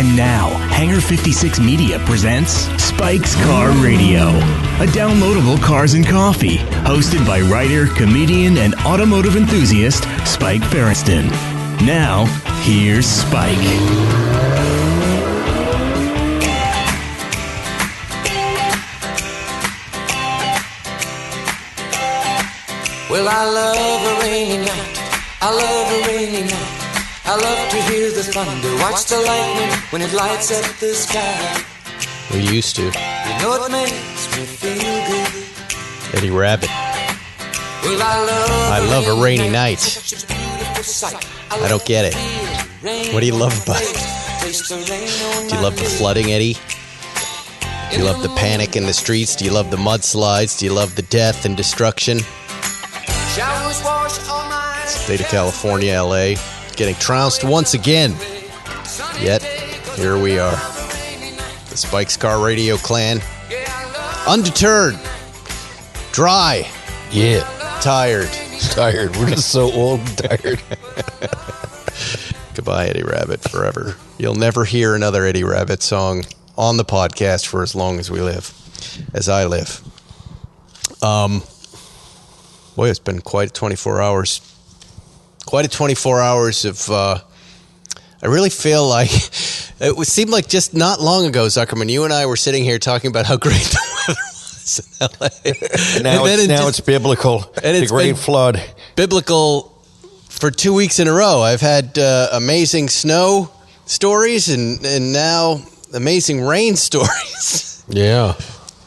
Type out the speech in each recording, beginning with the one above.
And now, Hangar 56 Media presents Spike's Car Radio, a downloadable cars and coffee, hosted by writer, comedian, and automotive enthusiast Spike Feresten. Now, here's Spike. Well, I love a rainy night. I love a rainy night. I love to hear the thunder, watch the lightning when it lights up the sky. We used to. You know it makes me feel good. Eddie Rabbit. Well, I love a rainy night. I don't get it. What do you love about it? Do you love the flooding, Eddie? Do you love the panic in the streets? Do you love the mudslides? Do you love the death and destruction? Showers wash all my State of California, LA, getting trounced once again. Yet, here we are. The Spike's Car Radio clan. Undeterred. Dry. Yeah. Tired. Tired. We're just so old and tired. Goodbye, Eddie Rabbit, forever. You'll never hear another Eddie Rabbit song on the podcast for as long as we live. As I live. Boy, it's been quite 24 hours. Quite a 24 hours of, I really feel like, it would seem like just not long ago, Zuckerman, you and I were sitting here talking about how great the weather was in LA. Now it's biblical. And it's the great flood. Biblical for 2 weeks in a row. I've had amazing snow stories and now amazing rain stories. Yeah.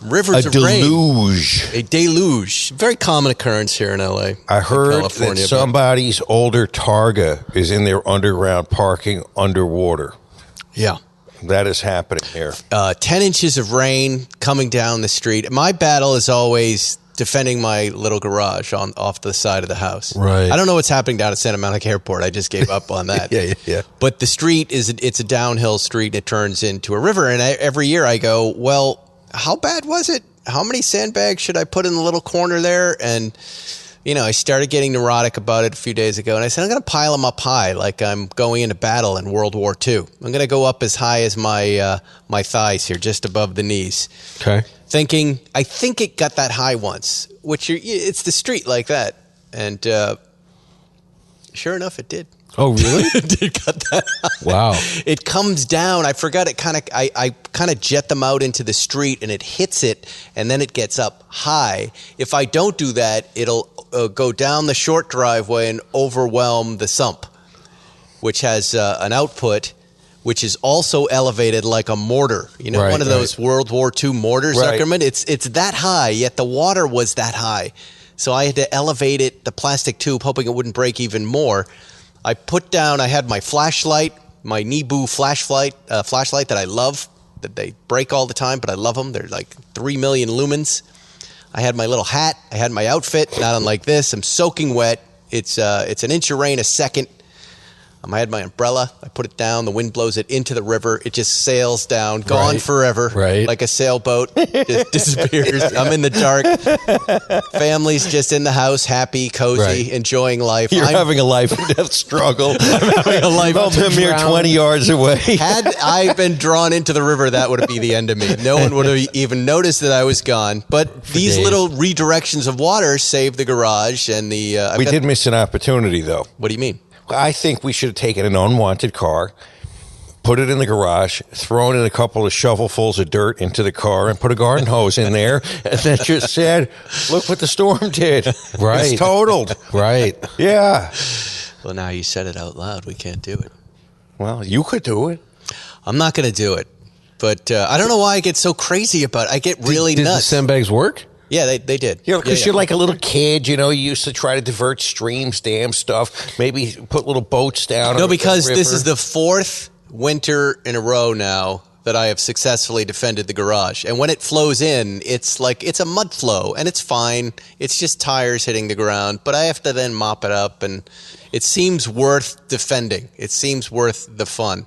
Rivers A of rain. deluge. A deluge. Very common occurrence here in LA. I heard California, that somebody's older Targa is in their underground parking underwater. Yeah. That is happening here. 10 inches of rain coming down the street. My battle is always defending my little garage off the side of the house. Right. I don't know what's happening down at Santa Monica Airport. I just gave up on that. Yeah. But the street it's a downhill street. It turns into a river. And every year I go, well, how bad was it? How many sandbags should I put in the little corner there? And, I started getting neurotic about it a few days ago. And I said, I'm going to pile them up high like I'm going into battle in World War II. I'm going to go up as high as my thighs here, just above the knees. Okay. Thinking, I think it got that high once, which it's the street like that. And sure enough, it did. Oh, really? It did cut that high. Wow. It comes down. I forgot it I kind of jet them out into the street and it hits it and then it gets up high. If I don't do that, it'll go down the short driveway and overwhelm the sump, which has an output which is also elevated like a mortar. Right, one of those World War II mortars, right. Zuckerman. It's that high, yet the water was that high. So I had to elevate it, the plastic tube, hoping it wouldn't break even more. I had my flashlight, my Nebu flashlight that I love, that they break all the time, but I love them. They're like 3 million lumens. I had my little hat. I had my outfit, not unlike this. I'm soaking wet. It's an inch of rain a second. I had my umbrella. I put it down. The wind blows it into the river. It just sails down, gone forever, like a sailboat. It disappears. I'm in the dark. Family's just in the house, happy, cozy, enjoying life. You're having a life and death struggle. I'm having a life a mere 20 yards away. Had I been drawn into the river, that would be the end of me. No one would have even noticed that I was gone. But these little redirections of water saved the garage and the... we did miss an opportunity, though. What do you mean? I think we should have taken an unwanted car, put it in the garage, thrown in a couple of shovelfuls of dirt into the car, and put a garden hose in there, and then just said, look what the storm did. Right. It's totaled. Right. Yeah. Well, now you said it out loud. We can't do it. Well, you could do it. I'm not going to do it. But I don't know why I get so crazy about it. I get really Did the nuts. sandbags work? Yeah, they did. Yeah, because you're like a little kid, you used to try to divert streams, dam stuff, maybe put little boats down. No, because this is the fourth winter in a row now that I have successfully defended the garage. And when it flows in, it's a mud flow, and it's fine. It's just tires hitting the ground, but I have to then mop it up, and it seems worth defending. It seems worth the fun.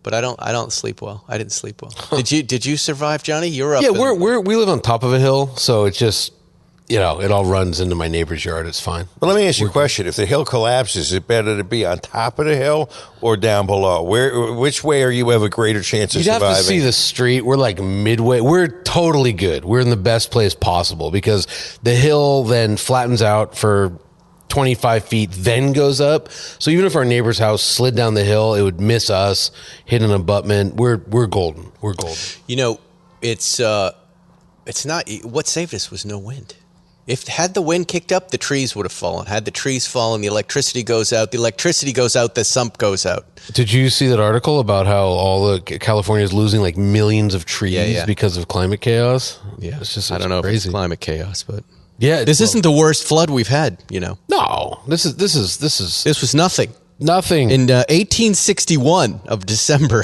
But I don't sleep well. I didn't sleep well. Did you survive, Johnny? You're up. Yeah, we live on top of a hill, so it's just it all runs into my neighbor's yard. It's fine. Well, let me ask you a question. If the hill collapses, is it better to be on top of the hill or down below? Which way are you have a greater chance of You'd surviving? have to see the street. We're like midway. We're totally good. We're in the best place possible because the hill then flattens out for 25 feet, then goes up. So even if our neighbor's house slid down the hill, it would miss us, hit an abutment. We're golden. We're golden. You know, it's not. What saved us was no wind. Had the wind kicked up, the trees would have fallen. Had the trees fallen, the electricity goes out. The electricity goes out, the sump goes out. Did you see that article about how California is losing like millions of trees because of climate chaos? Yeah, it's just I don't know crazy. if it's climate chaos, but yeah, this isn't the worst flood we've had. You know, no, this was nothing. Nothing. In 1861 of December,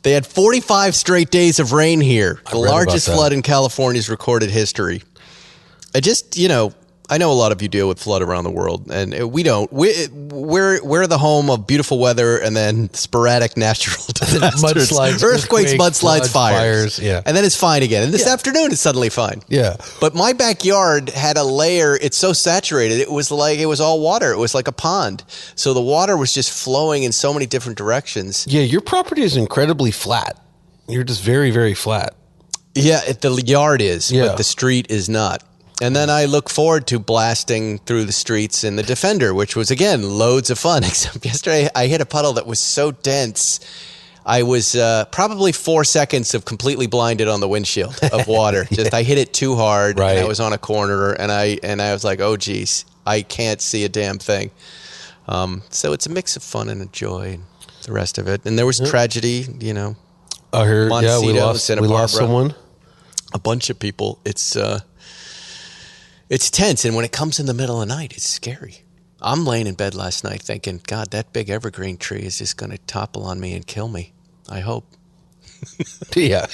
they had 45 straight days of rain here, the largest flood in California's recorded history. I know a lot of you deal with flood around the world, and we don't. We're the home of beautiful weather and then sporadic natural disasters. Mudslides, earthquakes, mudslides, fires. Yeah. And then it's fine again. And this afternoon, it's suddenly fine. Yeah. But my backyard had a layer. It's so saturated. It was all water. It was like a pond. So the water was just flowing in so many different directions. Yeah, your property is incredibly flat. You're just very, very flat. Yeah, the yard is, Yeah. but the street is not. And then I look forward to blasting through the streets in the Defender, which was, again, loads of fun. Except yesterday I hit a puddle that was so dense, I was probably 4 seconds of completely blinded on the windshield of water. Just I hit it too hard, Right. and I was on a corner, and I was like, oh, geez, I can't see a damn thing. So it's a mix of fun and joy and the rest of it. And there was tragedy, I heard, Montecito, we lost Santa Barbara. someone. A bunch of people. It's tense, and when it comes in the middle of the night, it's scary. I'm laying in bed last night thinking, God, that big evergreen tree is just going to topple on me and kill me. I hope. Yeah.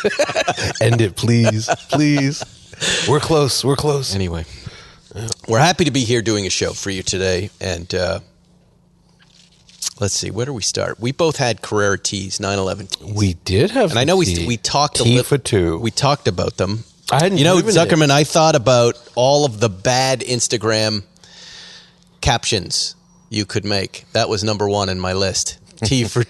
End it, please. Please. We're close. We're close. Anyway, we're happy to be here doing a show for you today, and let's see, where do we start? We both had Carrera T's, 911 T's. We did have And I know we talked a T little. for two. We talked about them. I hadn't driven it. Zuckerman, I thought about all of the bad Instagram captions you could make. That was number one in my list. T for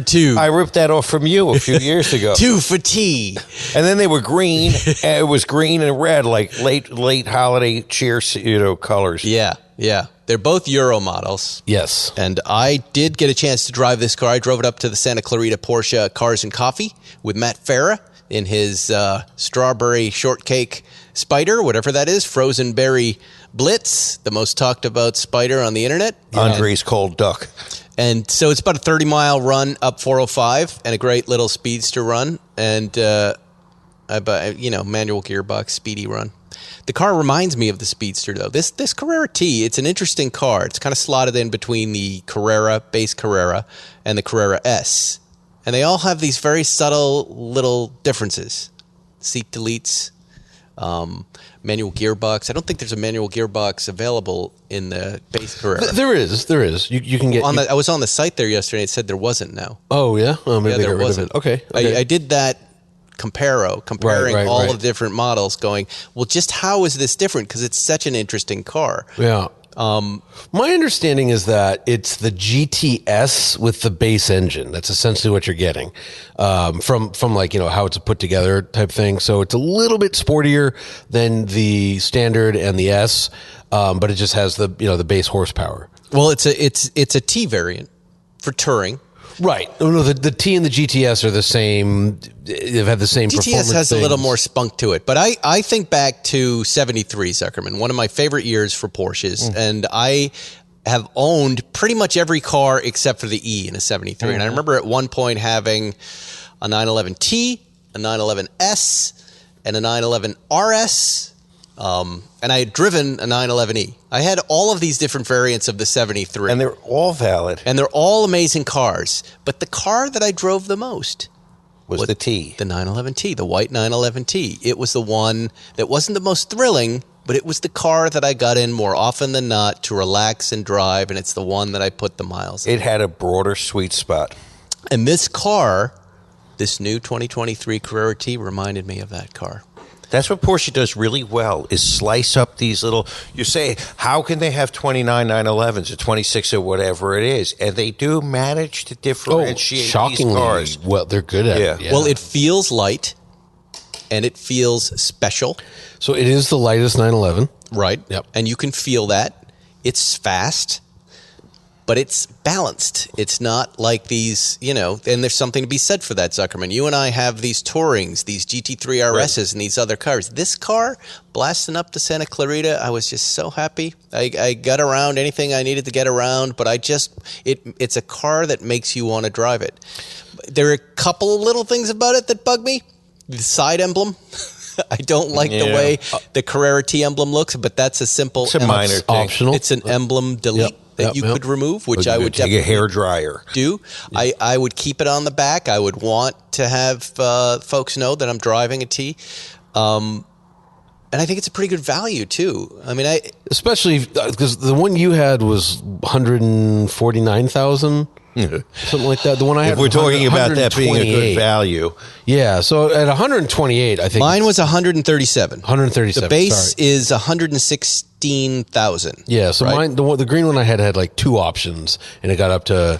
two. I ripped that off from you a few years ago. 2 for T. And then they were green. And it was green and red, like late holiday cheer, colors. Yeah. They're both Euro models. Yes. And I did get a chance to drive this car. I drove it up to the Santa Clarita Porsche Cars and Coffee with Matt Farah in his strawberry shortcake Spider, whatever that is, frozen berry Blitz, the most talked about Spider on the internet. Andre's Cold Duck. And so it's about a 30-mile run up 405 and a great little speedster run and, manual gearbox, speedy run. The car reminds me of the Speedster, though. This Carrera T, it's an interesting car. It's kind of slotted in between the base Carrera, and the Carrera S. And they all have these very subtle little differences. Seat deletes, manual gearbox. I don't think there's a manual gearbox available in the base Carrera. There is. You can get... I was on the site there yesterday. It said there wasn't now. Oh, yeah? Oh, maybe Yeah, they there got rid of wasn't. it. Okay. I did that comparing Right. all of the different models, going, well, just how is this different? Because it's such an interesting car. Yeah. My understanding is that it's the GTS with the base engine. That's essentially what you're getting from like, how it's a put together type thing. So it's a little bit sportier than the standard and the S, but it just has the base horsepower. Well, it's a T variant for touring. Right. No, the T and the GTS are the same. They've had the same performance GTS has things. a little more spunk to it. But I think back to 73 Zuckerman, one of my favorite years for Porsches. And I have owned pretty much every car except for the E in a 73. And I remember at one point having a 911T, a 911S, and a 911 RS. And I had driven a 911E. I had all of these different variants of the 73. And they're all valid. And they're all amazing cars. But the car that I drove the most Was the T. The 911T, the white 911T. It was the one that wasn't the most thrilling, but it was the car that I got in more often than not to relax and drive, and it's the one that I put the miles in. It had a broader sweet spot. And this car, this new 2023 Carrera T, reminded me of that car. That's what Porsche does really well, is slice up these little, you say, how can they have 29 911s or 26 or whatever it is? And they do manage to differentiate these shockingly cars. well. They're good at it. Yeah. Well, it feels light, and it feels special, So it is the lightest 911. right? Yep. And you can feel that. It's fast, but it's balanced. It's not like these, and there's something to be said for that, Zuckerman. You and I have these Tourings, these GT3 RSs, and these other cars. This car, blasting up to Santa Clarita, I was just so happy. I got around anything I needed to get around, but it's a car that makes you want to drive it. There are a couple of little things about it that bug me. The side emblem. I don't like the way the Carrera T emblem looks, but that's a simple. It's a minor thing. Optional. It's an emblem delete that you could remove, which I would Take a definitely hair dryer. do. I would keep it on the back. I would want to have folks know that I'm driving a T. And I think it's a pretty good value too. I mean, Especially because the one you had was 149,000, something like that. The one I had, If we're talking about that being a good 128. value. Yeah. So at 128, I think mine was 137. 137. The base sorry. is 116,000. Yeah. So right? mine, the green one I had like two options, and it got up to,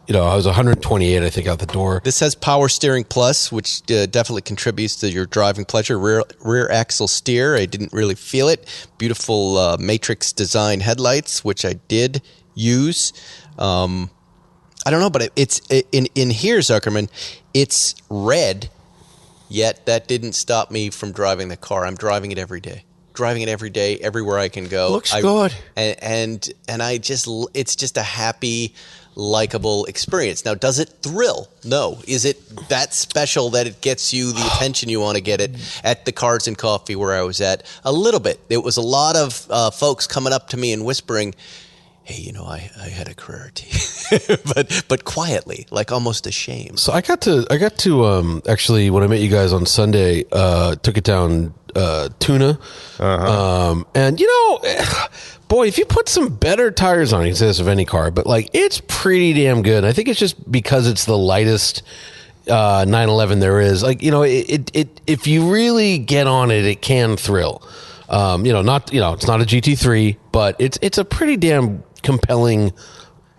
I was 128, I think, out the door. This has Power Steering Plus, which definitely contributes to your driving pleasure. Rear axle steer, I didn't really feel it. Beautiful matrix design headlights, which I did use. I don't know, but it's in here, Zuckerman. It's red, yet that didn't stop me from driving the car. I'm driving it every day. Everywhere I can go. Looks good. And it's just a happy, likable experience. Now, does it thrill? No. Is it that special that it gets you the attention you want to get it at the Cars and Coffee where I was at? A little bit. It was a lot of folks coming up to me and whispering, hey, I had a Carrera T, but quietly, like almost ashamed. So I got to actually, when I met you guys on Sunday, took it down Tuna, and boy, if you put some better tires on, you can say this of any car, but like it's pretty damn good. I think it's just because it's the lightest 911 there is. Like it if you really get on it, it can thrill. It's not a GT3, but it's a pretty damn compelling.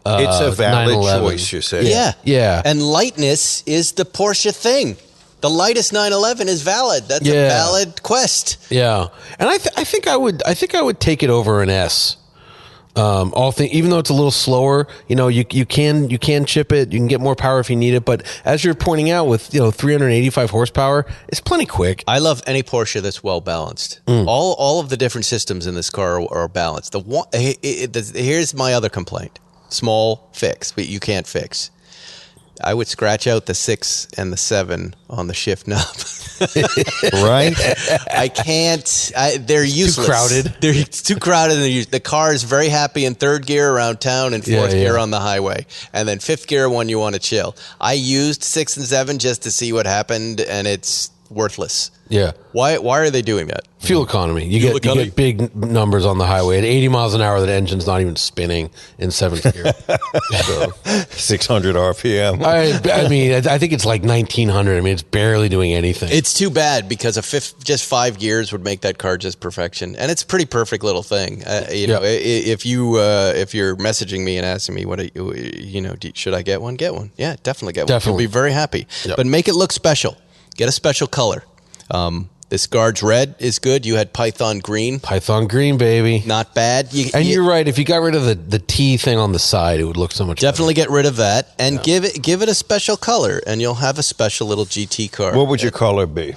It's a valid 911. choice, you say. Yeah. And lightness is the Porsche thing. The lightest 911 is valid. That's a valid quest. Yeah, and I think I would take it over an S. Even though it's a little slower, you can chip it. You can get more power if you need it. But as you're pointing out, with 385 horsepower, it's plenty quick. I love any Porsche that's well balanced. All of the different systems in this car are balanced. Here's my other complaint: small fix, but you can't fix. I would scratch out the 6 and the 7 on the shift knob. Right? I can't. They're useless. Too crowded. It's too crowded. The car is very happy in third gear around town and fourth gear on the highway. And then fifth gear when you want to chill. I used 6 and 7 just to see what happened, and it's worthless. Yeah. Why are they doing that? Fuel economy. You Fuel economy. get big numbers on the highway at 80 miles an hour. That engine's not even spinning in seventh gear. 600 RPM. I mean, I think it's like 1900. I mean, it's barely doing anything. It's too bad because just 5 gears would make that car just perfection, and it's a pretty perfect little thing. If you're messaging me and asking me should I get one? Get one. Yeah, definitely get one. Definitely. You'll be very happy. Yep. But make it look special. Get a special color. This Guards red is good. You had Python green. Python green, baby. Not bad. You're right. If you got rid of the T thing on the side, it would look so much definitely get rid of that and give it a special color, and you'll have a special little GT car. What would your color be?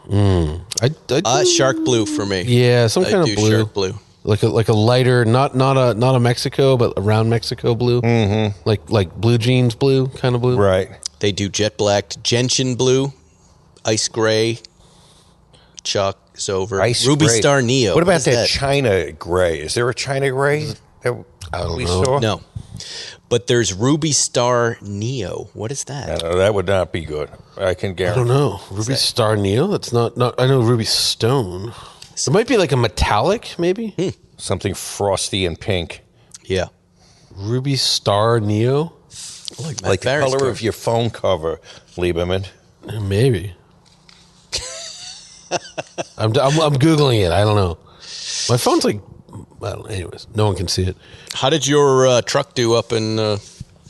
Shark blue for me. Yeah, some kind of blue. Shark blue. Like a lighter, not a Mexico, but around Mexico blue. Mm-hmm. Like blue jeans blue kind of blue. Right. They do jet black, gentian blue, ice gray, chalk silver, Ruby gray. Star Neo. What about that China gray? Is there a China gray that I don't we know. saw? No. But there's Ruby Star Neo. What is that? That would not be good. I can I guarantee. don't know. Ruby Star Neo? That's not. I know Ruby Stone. It might be like a metallic, maybe. Something frosty and pink. Yeah. Ruby Star Neo? Like the color of your phone cover, Lieberman. Maybe. I'm Googling it. I don't know. My phone's like, well, anyways, no one can see it. How did your truck do up in,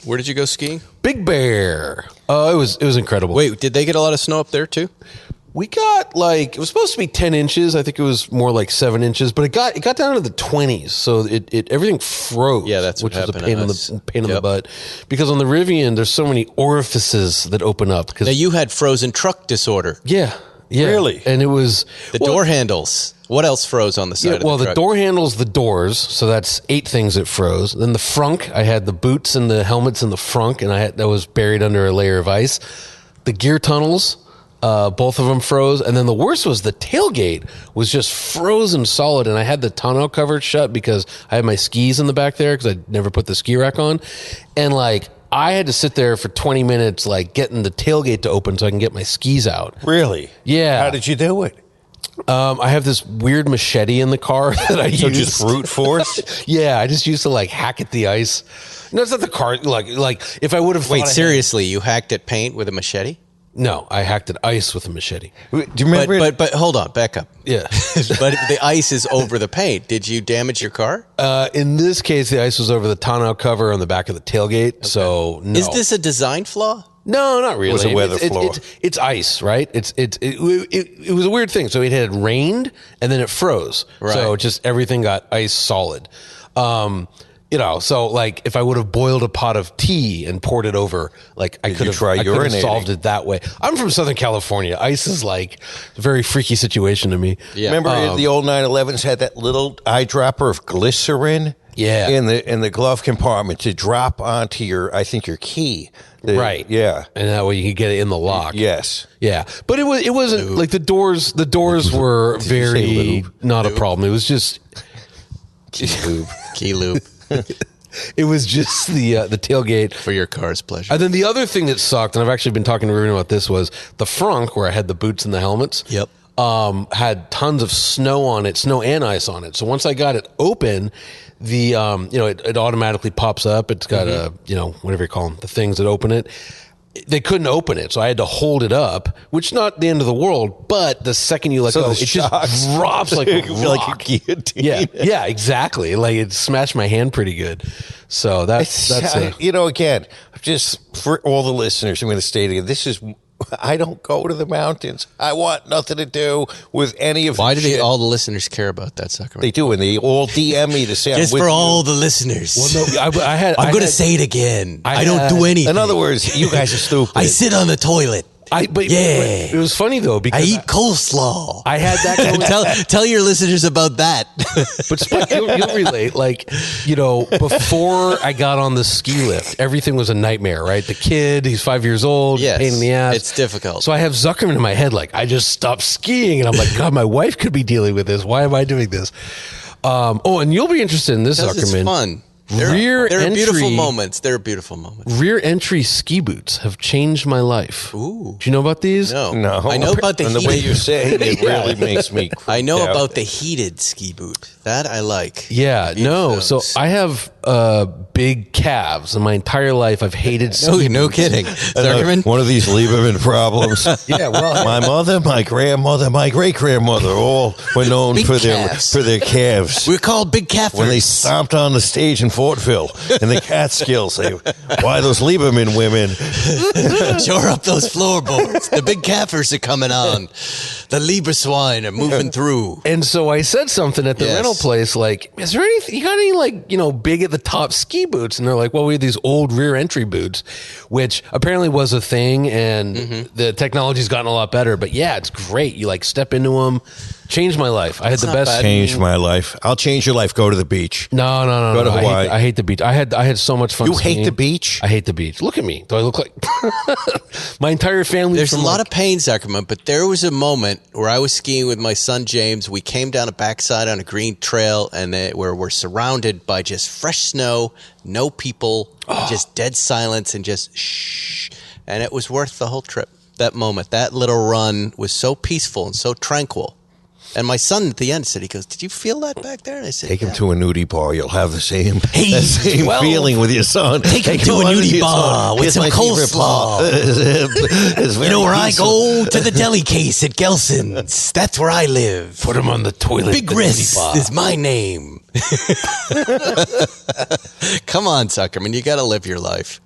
where did you go skiing? Big Bear. It was incredible. Wait, did they get a lot of snow up there too? We got it was supposed to be 10 inches. I think it was more like 7 inches, but it got down to the 20s. So it everything froze. Yeah, that's what which was a happened pain in the butt. Because on the Rivian, there's so many orifices that open up. Now you had frozen truck disorder. Yeah. Really? And it was The door handles. What else froze on the side of the truck? the door handles, the doors. So that's 8 things that froze. Then the frunk, I had the boots and the helmets in the frunk, and that was buried under a layer of ice. The gear tunnels. Both of them froze. And then the worst was the tailgate was just frozen solid. And I had the tonneau covered shut because I had my skis in the back there because I never put the ski rack on. And I had to sit there for 20 minutes, getting the tailgate to open so I can get my skis out. Really? Yeah. How did you do it? I have this weird machete in the car that I So use. just brute force? Yeah, I just used to hack at the ice. No, it's not the car. Like if I would have. Wait, seriously, you hacked at paint with a machete? No, I hacked at ice with a machete. Do you remember? But hold on, back up. Yeah. But the ice is over the paint. Did you damage your car? In this case, the ice was over the tonneau cover on the back of the tailgate. So no. Is this a design flaw? No, not really. It was a weather flaw. It's ice, right? It was a weird thing. So it had rained and then it froze. Right. So just everything got ice solid. So if I would have boiled a pot of tea and poured it over, I could have urinating? solved it that way. I'm from Southern California. Ice is a very freaky situation to me. Yeah. Remember the old 911s had that little eyedropper of glycerin? Yeah. In the glove compartment to drop onto your key. Right. Yeah. And that way you could get it in the lock. Yes. Yeah. But it wasn't like the doors were very not a problem. It was just Key loop it was just the tailgate. for your car's pleasure. And then the other thing that sucked, and I've actually been talking to Ruben about this, was the frunk where I had the boots and the helmets. Yep. Had tons of snow on it, snow and ice on it. So once I got it open, the it automatically pops up. It's got a whatever you call them, the things that open it. They couldn't open it, so I had to hold it up, which not the end of the world. But the second you let go, it just drops like a rock. Like a guillotine. Yeah, exactly. It smashed my hand pretty good. So that's again, just for all the listeners, I'm going to state again, I don't go to the mountains. I want nothing to do with any of. Why do all the listeners care about that, Sacramento? They do, and they all DM me to say Just I'm with for you. all the listeners. Well, no, I'm going to say it again. I don't do anything. In other words, you guys are stupid. I sit on the toilet. But it was funny though because I eat coleslaw. I had that. tell your listeners about that. But Spike, you'll relate. Before I got on the ski lift, everything was a nightmare. Right, the kid, he's 5 years old. Yes, pain in the ass. it's difficult. So I have Zuckerman in my head. I just stopped skiing, and I'm like, God, my wife could be dealing with this. Why am I doing this? And you'll be interested in this, Zuckerman. It's fun. There are beautiful moments. There are beautiful moments. Rear entry ski boots have changed my life. Ooh. Do you know about these? No. I know about the and the heated. way you're saying it really makes me. I know creeped out. about the heated ski boot. That I like. Yeah, no. So I have big calves, and my entire life I've hated ski No boots. kidding. Zuckerman? One of these Lieberman problems. Yeah, well, My mother, my grandmother, my great grandmother, all were known Big for calves. their calves. We're called big calfers. When they stomped on the stage in Fortville in the Catskills, why those Lieberman women? Shore up those floorboards. The big calfers are coming on. The Lieber swine are moving through. and so I said something at the Yes. rental place, is there anything, you got any big at the top ski boots? And they're like, well, we have these old rear entry boots, which apparently was a thing, and the technology's gotten a lot better. But yeah, it's great. You step into them. Changed my life. I had the best. Changed my life. I'll change your life. Go to the beach. No. Go to I Hawaii. hate the beach. I had so much fun. You hate skiing. the beach? I hate the beach. Look at me. Do I look like my entire family? There's a lot of pain, Zuckerman, but there was a moment where I was skiing with my son James. We came down a backside on a green trail, and where we're surrounded by just fresh snow, no people, just dead silence, and just shh. And it was worth the whole trip. That moment, that little run was so peaceful and so tranquil. And my son at the end said, he goes, "Did you feel that back there?" And I said, Take him "Yeah." to a nudie bar. You'll have the same, Hey, that same 12. feeling with your son. Take him to a on nudie your bar son. with Here's some my favorite coleslaw. part. It's You very know where I peaceful. go? To the deli case at Gelson's. That's where I live. Put him on the toilet. Big the Wrist nudie bar. is my name. Come on, Zuckerman, you got to live your life.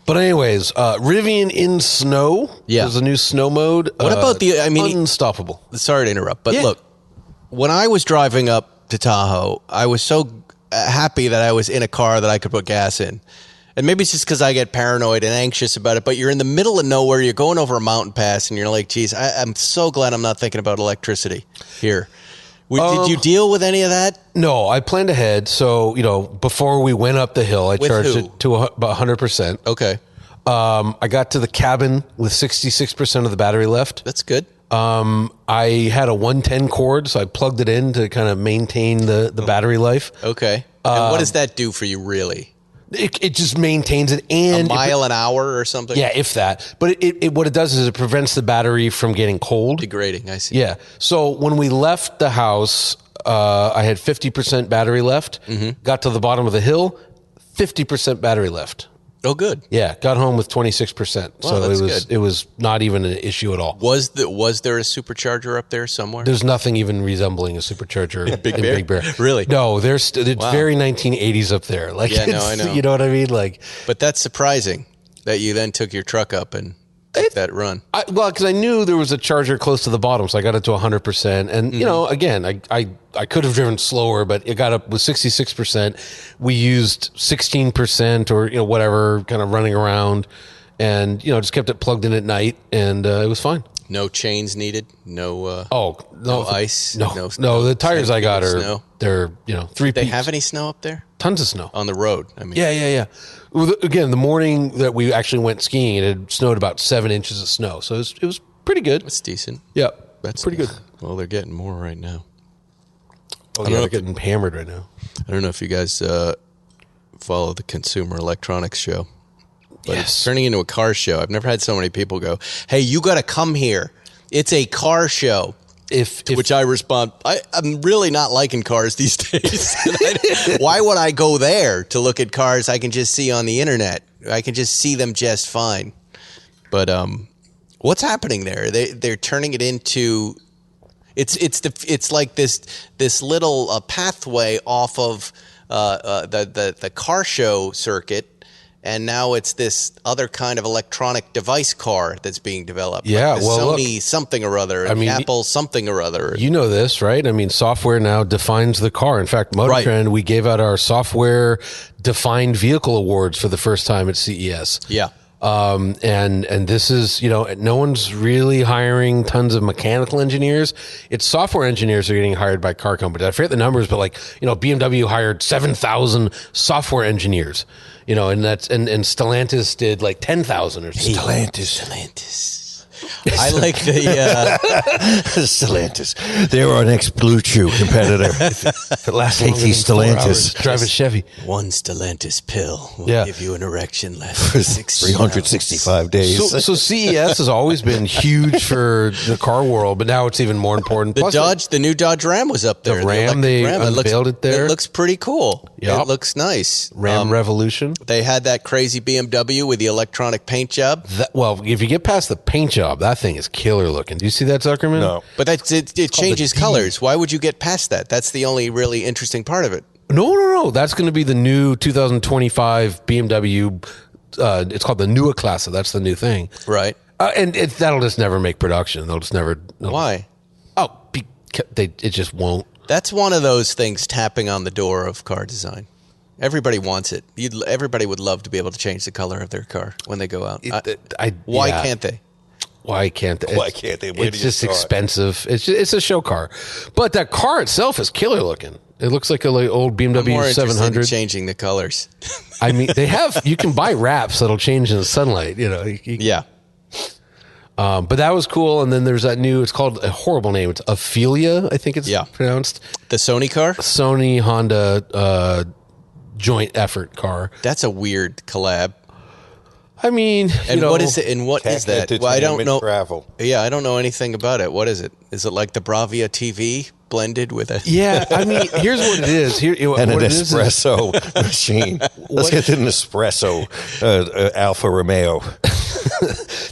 But anyways, Rivian in snow. Yeah. There's a new snow mode. What about the- I mean- unstoppable. Sorry to interrupt, but Yeah. look, when I was driving up to Tahoe, I was so happy that I was in a car that I could put gas in. And maybe it's just because I get paranoid and anxious about it, but you're in the middle of nowhere, you're going over a mountain pass, and you're like, geez, I'm so glad I'm not thinking about electricity here. Did you deal with any of that? No, I planned ahead. So, before we went up the hill, I With charged who? it to about 100%. Okay, I got to the cabin with 66% of the battery left. that's good. I had a 110 cord, so I plugged it in to kind of maintain the battery life. Okay. And what does that do for you, really? It just maintains it. A And mile an hour or something? yeah, if that. But what it does is it prevents the battery from getting cold. Degrading, I see. Yeah. So when we left the house, I had 50% battery left. Got to the bottom of the hill, 50% battery left. Oh, good. Yeah, got home with 26%. So that's good. It was not even an issue at all. Was there a supercharger up there somewhere? There's nothing even resembling a supercharger in Big Bear. Really? No, it's very 1980s up there. Like, Yeah, no, I know. You know what I mean? Like, But that's surprising that you then took your truck up and took that run. because I knew there was a charger close to the bottom, so I got it to 100%. And again, I could have driven slower, but it got up with 66%. We used 16% or whatever, kind of running around, and just kept it plugged in at night, and it was fine. No chains needed. No. Oh no, ice? No, No the tires I got are snow? they're 3 They peaks. have any snow up there Tons of snow. on the road? I mean, Yeah. Well, again, the morning that we actually went skiing, it had snowed about 7 inches of snow, so it was pretty good. that's decent. Yeah, That's pretty good. Well, they're getting more right now. Oh, don't yeah, know they're if getting hammered right now. I don't know if you guys follow the Consumer Electronics Show, but it's turning into a car show. I've never had so many people go, "Hey, you got to come here. It's a car show." To which I respond, I'm really not liking cars these days. Why would I go there to look at cars I can just see on the internet? I can just see them just fine. But what's happening there? They're turning it into it's like this little pathway off of the car show circuit. And now it's this other kind of electronic device car that's being developed. Yeah, like the well, Sony something or other, and Apple something or other. You know this, right? I mean, software now defines the car. In fact, Motor Trend, we gave out our software defined vehicle awards for the first time at CES. Yeah. And this is, no one's really hiring tons of mechanical engineers. It's software engineers that are getting hired by car companies. I forget the numbers, but BMW hired 7,000 software engineers, and Stellantis did like 10,000 or something. Stellantis. I like the Stellantis. They're our next Blue Chew competitor. If it lasts Take longer these than 4 Stellantis. hours, drive a Chevy. one Stellantis pill will Yeah. give you an erection lasting 60 365 days. So CES has always been huge for the car world, but now it's even more important. The new Dodge Ram was up there. The Ram, electric they Ram. unveiled it there. It looks pretty cool. Yep. It looks nice. Ram Revolution. They had that crazy BMW with the electronic paint job. If you get past the paint job, that thing is killer looking. Do you see that, Zuckerman? No. But it changes D. colors. Why would you get past that? That's the only really interesting part of it. No. That's going to be the new 2025 BMW. It's called the Neue Klasse. That's the new thing. Right. And that'll just never make production. They'll just never. Why? Oh, it just won't. That's one of those things tapping on the door of car design. Everybody wants it. Everybody would love to be able to change the color of their car when they go out. Why can't they? Why can't they? Why can't they? Where It's do you just start? expensive. It's a show car, but that car itself is killer looking. It looks like a old I'm more BMW interested in 700. changing the colors. I mean, you can buy wraps that'll change in the sunlight. Yeah. But that was cool. And then there's that new. It's called a horrible name. It's Ophelia, I think it's pronounced. The Sony car? Sony Honda joint effort car. That's a weird collab. I mean, And what is it? And what Tech, is that? Well, I don't entertainment, know. travel. Yeah, I don't know anything about it. What is it? Is it like the Bravia TV blended with a? Yeah, I mean, here's what it is. Here, And what an it is espresso machine. Let's get to an espresso Alfa Romeo.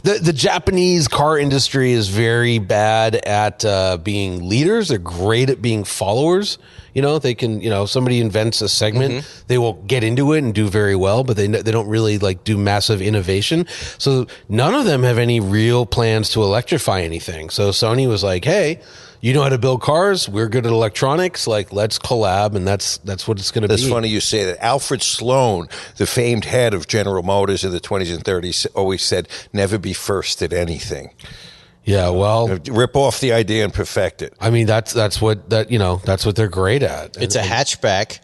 The Japanese car industry is very bad at being leaders. They're great at being followers. You know, they can, you know, somebody invents a segment, they will get into it and do very well, but they don't really like do massive innovation. So none of them have any real plans to electrify anything. So Sony was like, hey, you know how to build cars. We're good at electronics. Like, let's collab. And that's what it's going to be. It's funny you say that. Alfred Sloan, the famed head of General Motors in the 20s and 30s, always said, never be first at anything. Yeah, well, Rip off the idea and perfect it. I mean, that's what they're great at. It's a hatchback.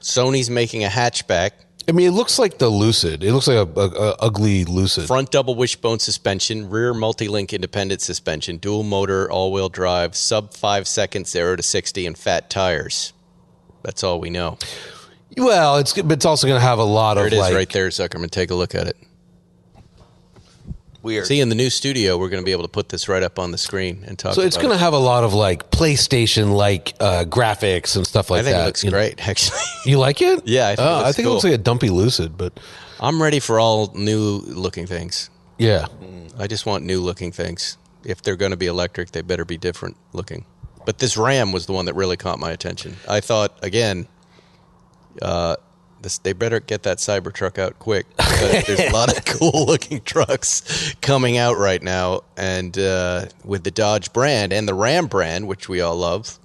Sony's making a hatchback. I mean, it looks like the Lucid. It looks like a ugly Lucid. Front double wishbone suspension, rear multi-link independent suspension, dual motor, all-wheel drive, sub 5 seconds 0 to 60, and fat tires. That's all we know. Well, it's also going to have a lot There of it is like right there, Zuckerman. Take a look at it. Weird. See, in the new studio, we're going to be able to put this right up on the screen and talk So it's about going to have a lot of like PlayStation like graphics and stuff like I think that. it looks you know. great, actually. You like it? Yeah, I think it looks I think cool. it looks like a dumpy Lucid, but I'm ready for all new-looking things. yeah. I just want new-looking things. If they're going to be electric, they better be different looking. But this Ram was the one that really caught my attention. I thought, again, they better get that Cybertruck out quick. Because there's a lot of cool-looking trucks coming out right now. And with the Dodge brand and the Ram brand, which we all love,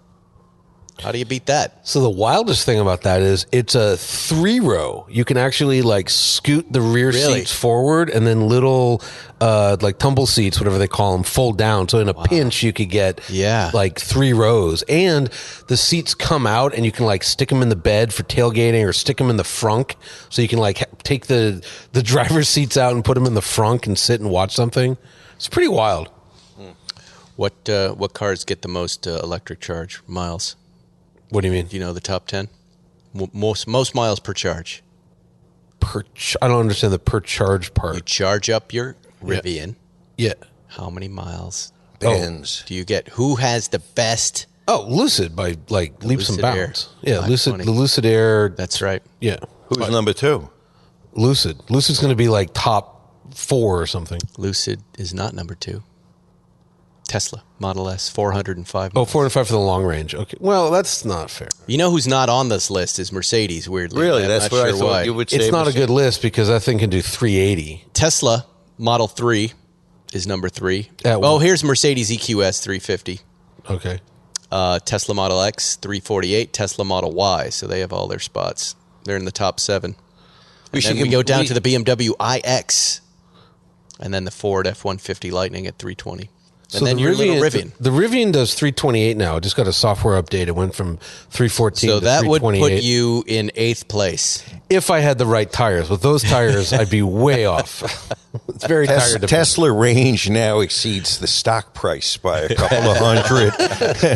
how do you beat that? So the wildest thing about that is it's a 3-row. You can actually like scoot the rear Really? seats forward, and then little like tumble seats, whatever they call them, fold down. So in a pinch, you could get like 3 rows, and the seats come out, and you can like stick them in the bed for tailgating, or stick them in the frunk, so you can like take the driver's seats out and put them in the frunk and sit and watch something. It's pretty wild. What cars get the most electric charge miles? What do you mean? Do you know the top 10? Most miles per charge. I don't understand the per charge part. You charge up your Rivian. Yeah. How many miles Benz. do you get? Who has the best? Oh, Lucid by like leaps and Lucid Air. bounds. Yeah, 520. the Lucid Air. That's right. Yeah, Who's number 2? Lucid. Lucid's going to be like top 4 or something. Lucid is not number 2. Tesla Model S, 405 Oh, miles. 405 for the long range. Okay. Well, that's not fair. You know who's not on this list is Mercedes, weirdly. Really? I'm That's not what sure I thought why. you would say. It's not a good list because that thing can do 380. Tesla Model 3 is number 3. At Oh, what? here's Mercedes EQS 350. Okay. Tesla Model X 348, Tesla Model Y. So they have all their spots. They're in the top 7. And then we go down to the BMW iX, and then the Ford F-150 Lightning at 320. And then your little Rivian. The Rivian does 328 now. It just got a software update. It went from 314 So to that would 328. put you in 8th place. If I had the right tires. With those tires, I'd be way off. It's very tire dependent. Tesla range now exceeds the stock price by a couple of hundred.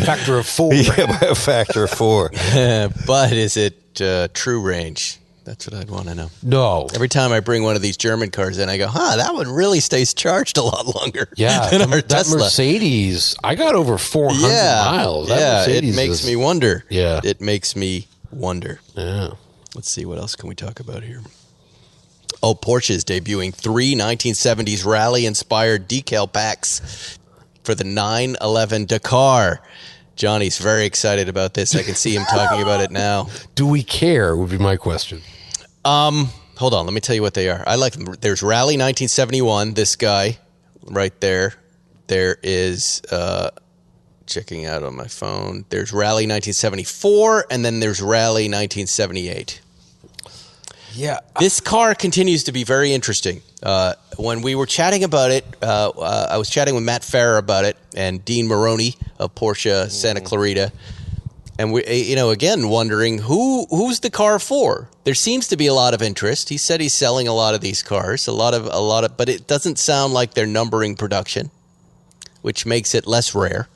Factor of 4. Yeah, by a factor of 4. But is it true range? That's what I'd want to know. No. Every time I bring one of these German cars in, I go, that one really stays charged a lot longer Yeah, than our that Tesla. Mercedes, I got over 400 miles. That Yeah, it Mercedes makes is- me wonder. Yeah. It makes me wonder. Yeah. Let's see, what else can we talk about here? Oh, Porsche is debuting 3 1970s rally-inspired decal packs for the 911 Dakar. Johnny's very excited about this. I can see him talking about it now. Do we care would be my question. Hold on, let me tell you what they are. I like them. There's Rally 1971, this guy right there. There is, checking out on my phone, there's Rally 1974, and then there's Rally 1978. Yeah. This car continues to be very interesting. When we were chatting about it, I was chatting with Matt Farrer about it and Dean Maroney of Porsche Santa Clarita. And we, again, wondering who's the car for? There seems to be a lot of interest. He said he's selling a lot of these cars, a lot of, but it doesn't sound like they're numbering production, which makes it less rare.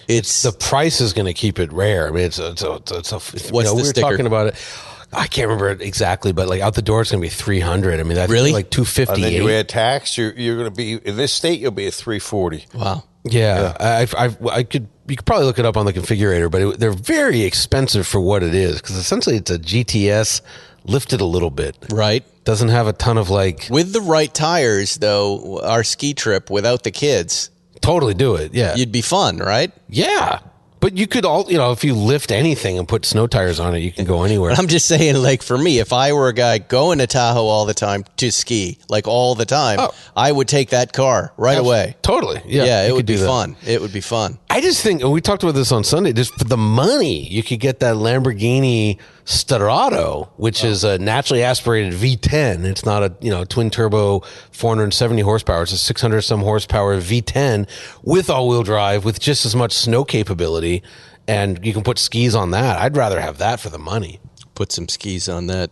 It's The price is going to keep it rare. I mean, it's a What's we the were sticker? talking about it. I can't remember it exactly, but like out the door, it's going to be 300. I mean, that's Really? like 258. And then you add tax, you're going to be, in this state, you'll be at 340. Wow. Yeah. You could probably look it up on the configurator, but they're very expensive for what it is because essentially it's a GTS lifted a little bit. Right. Doesn't have a ton of like. With the right tires, though, our ski trip without the kids, Totally do it. Yeah. you'd be fun, right? Yeah. But you could if you lift anything and put snow tires on it, you can go anywhere. But I'm just saying, like, for me, if I were a guy going to Tahoe all the time to ski, like all the time, I would take that car right away. Totally. Yeah. Yeah, you it could would be do that. fun. It would be fun. I just think, and we talked about this on Sunday, just for the money, you could get that Lamborghini Stradale, which is a naturally aspirated V10. It's not a twin turbo 470 horsepower. It's a 600 some horsepower V10 with all-wheel drive with just as much snow capability, and you can put skis on that. I'd rather have that for the money. Put some skis on that.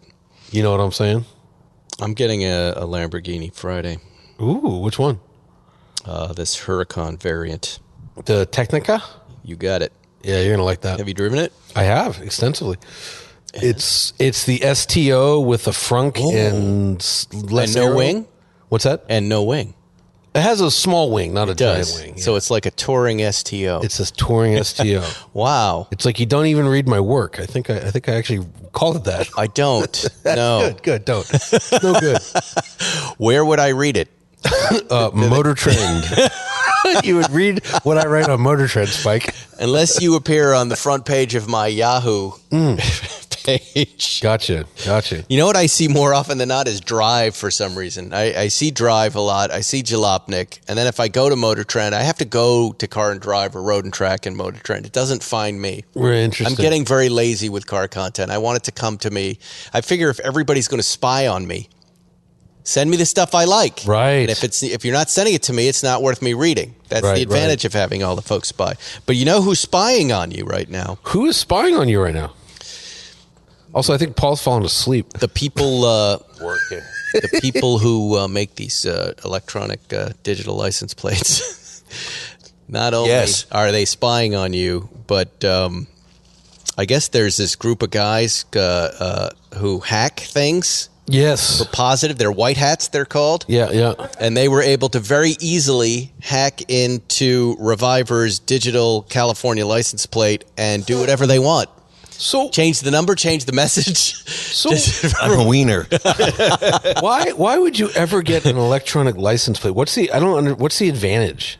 You know what I'm saying? I'm getting a Lamborghini Friday. Ooh, which one? This Huracan variant. The Technica? You got it. Yeah, you're gonna like that. Have you driven it? I have extensively. It's the STO with the frunk and less And no aero. wing? What's that? And no wing. It has a small wing, not a giant Does. wing. So it's like a touring STO. It's this touring STO. Wow. It's like you don't even read my work. I think I actually called it that. I don't. No. Good. Don't. No good. Where would I read it? Motor Trend. You would read what I write on Motor Trend, Spike. Unless you appear on the front page of my Yahoo page. Gotcha. You know what I see more often than not is Drive for some reason. I see Drive a lot. I see Jalopnik. And then if I go to Motor Trend, I have to go to Car and Drive or Road and Track and Motor Trend. It doesn't find me. Very interesting. I'm getting very lazy with car content. I want it to come to me. I figure if everybody's going to spy on me, send me the stuff I like. Right. And if you're not sending it to me, it's not worth me reading. That's the advantage of having all the folks spy. But you know who's spying on you right now? Who is spying on you right now? Also, I think Paul's falling asleep. The people Working. the people who make these electronic digital license plates. Not only are they spying on you, but I guess there's this group of guys who hack things. Yes. For positive. They're white hats, they're called. Yeah. And they were able to very easily hack into Reviver's digital California license plate and do whatever they want. So Change the number, change the message. I'm a wiener. why would you ever get an electronic license plate? What's the advantage?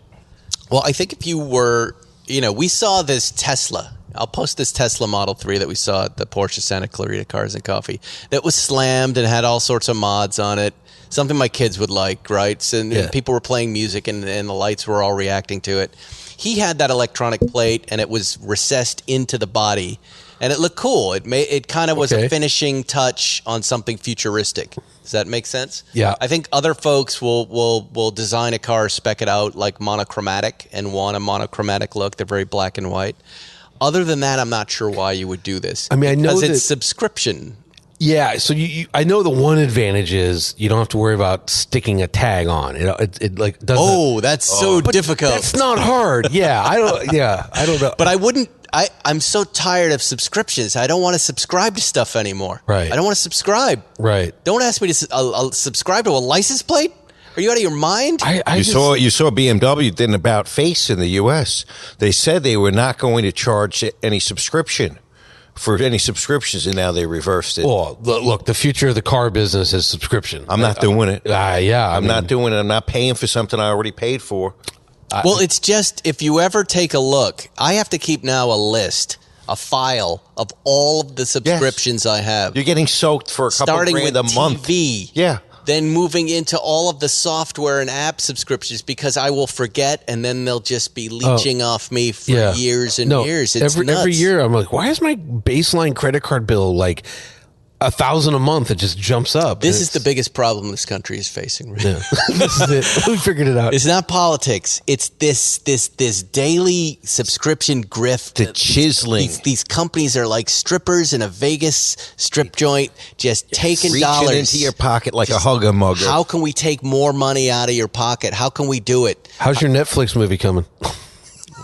Well, I think if you were, we saw this Tesla. I'll post this Tesla Model 3 that we saw at the Porsche Santa Clarita Cars and Coffee that was slammed and had all sorts of mods on it. Something my kids would like, right? So, and people were playing music and the lights were all reacting to it. He had that electronic plate and it was recessed into the body and it looked cool. It kind of was a finishing touch on something futuristic. Does that make sense? Yeah. I think other folks will design a car, spec it out like monochromatic and want a monochromatic look. They're very black and white. Other than that, I'm not sure why you would do this. I mean, I know because that it's subscription. Yeah, so I know the one advantage is you don't have to worry about sticking a tag on. It like doesn't. Oh, that's so difficult. That's not hard. Yeah, I don't know. But I wouldn't. I'm so tired of subscriptions. I don't want to subscribe to stuff anymore. Right. I don't want to subscribe. Right. Don't ask me to subscribe to a license plate. Are you out of your mind? You saw BMW did an about face in the U.S. They said they were not going to charge any subscription for any subscriptions, and now they reversed it. Well, look, the future of the car business is subscription. I'm not doing it. I'm not doing it. I'm not paying for something I already paid for. Well, it's just if you ever take a look, I have to keep now a file of all of the subscriptions I have. You're getting soaked for a couple starting grand with a month. TV. Yeah. Then moving into all of the software and app subscriptions because I will forget and then they'll just be leeching off me for years and years. It's nuts. Every year I'm like, why is my baseline credit card bill like $1,000 a month? It just jumps up. This is the biggest problem this country is facing. Right? Yeah. This is it. We figured it out. It's not politics. It's this daily subscription grift. The chiseling. These companies are like strippers in a Vegas strip joint, just taking Reaching dollars into your pocket like a hugger mugger. How can we take more money out of your pocket? How can we do it? How's your Netflix movie coming?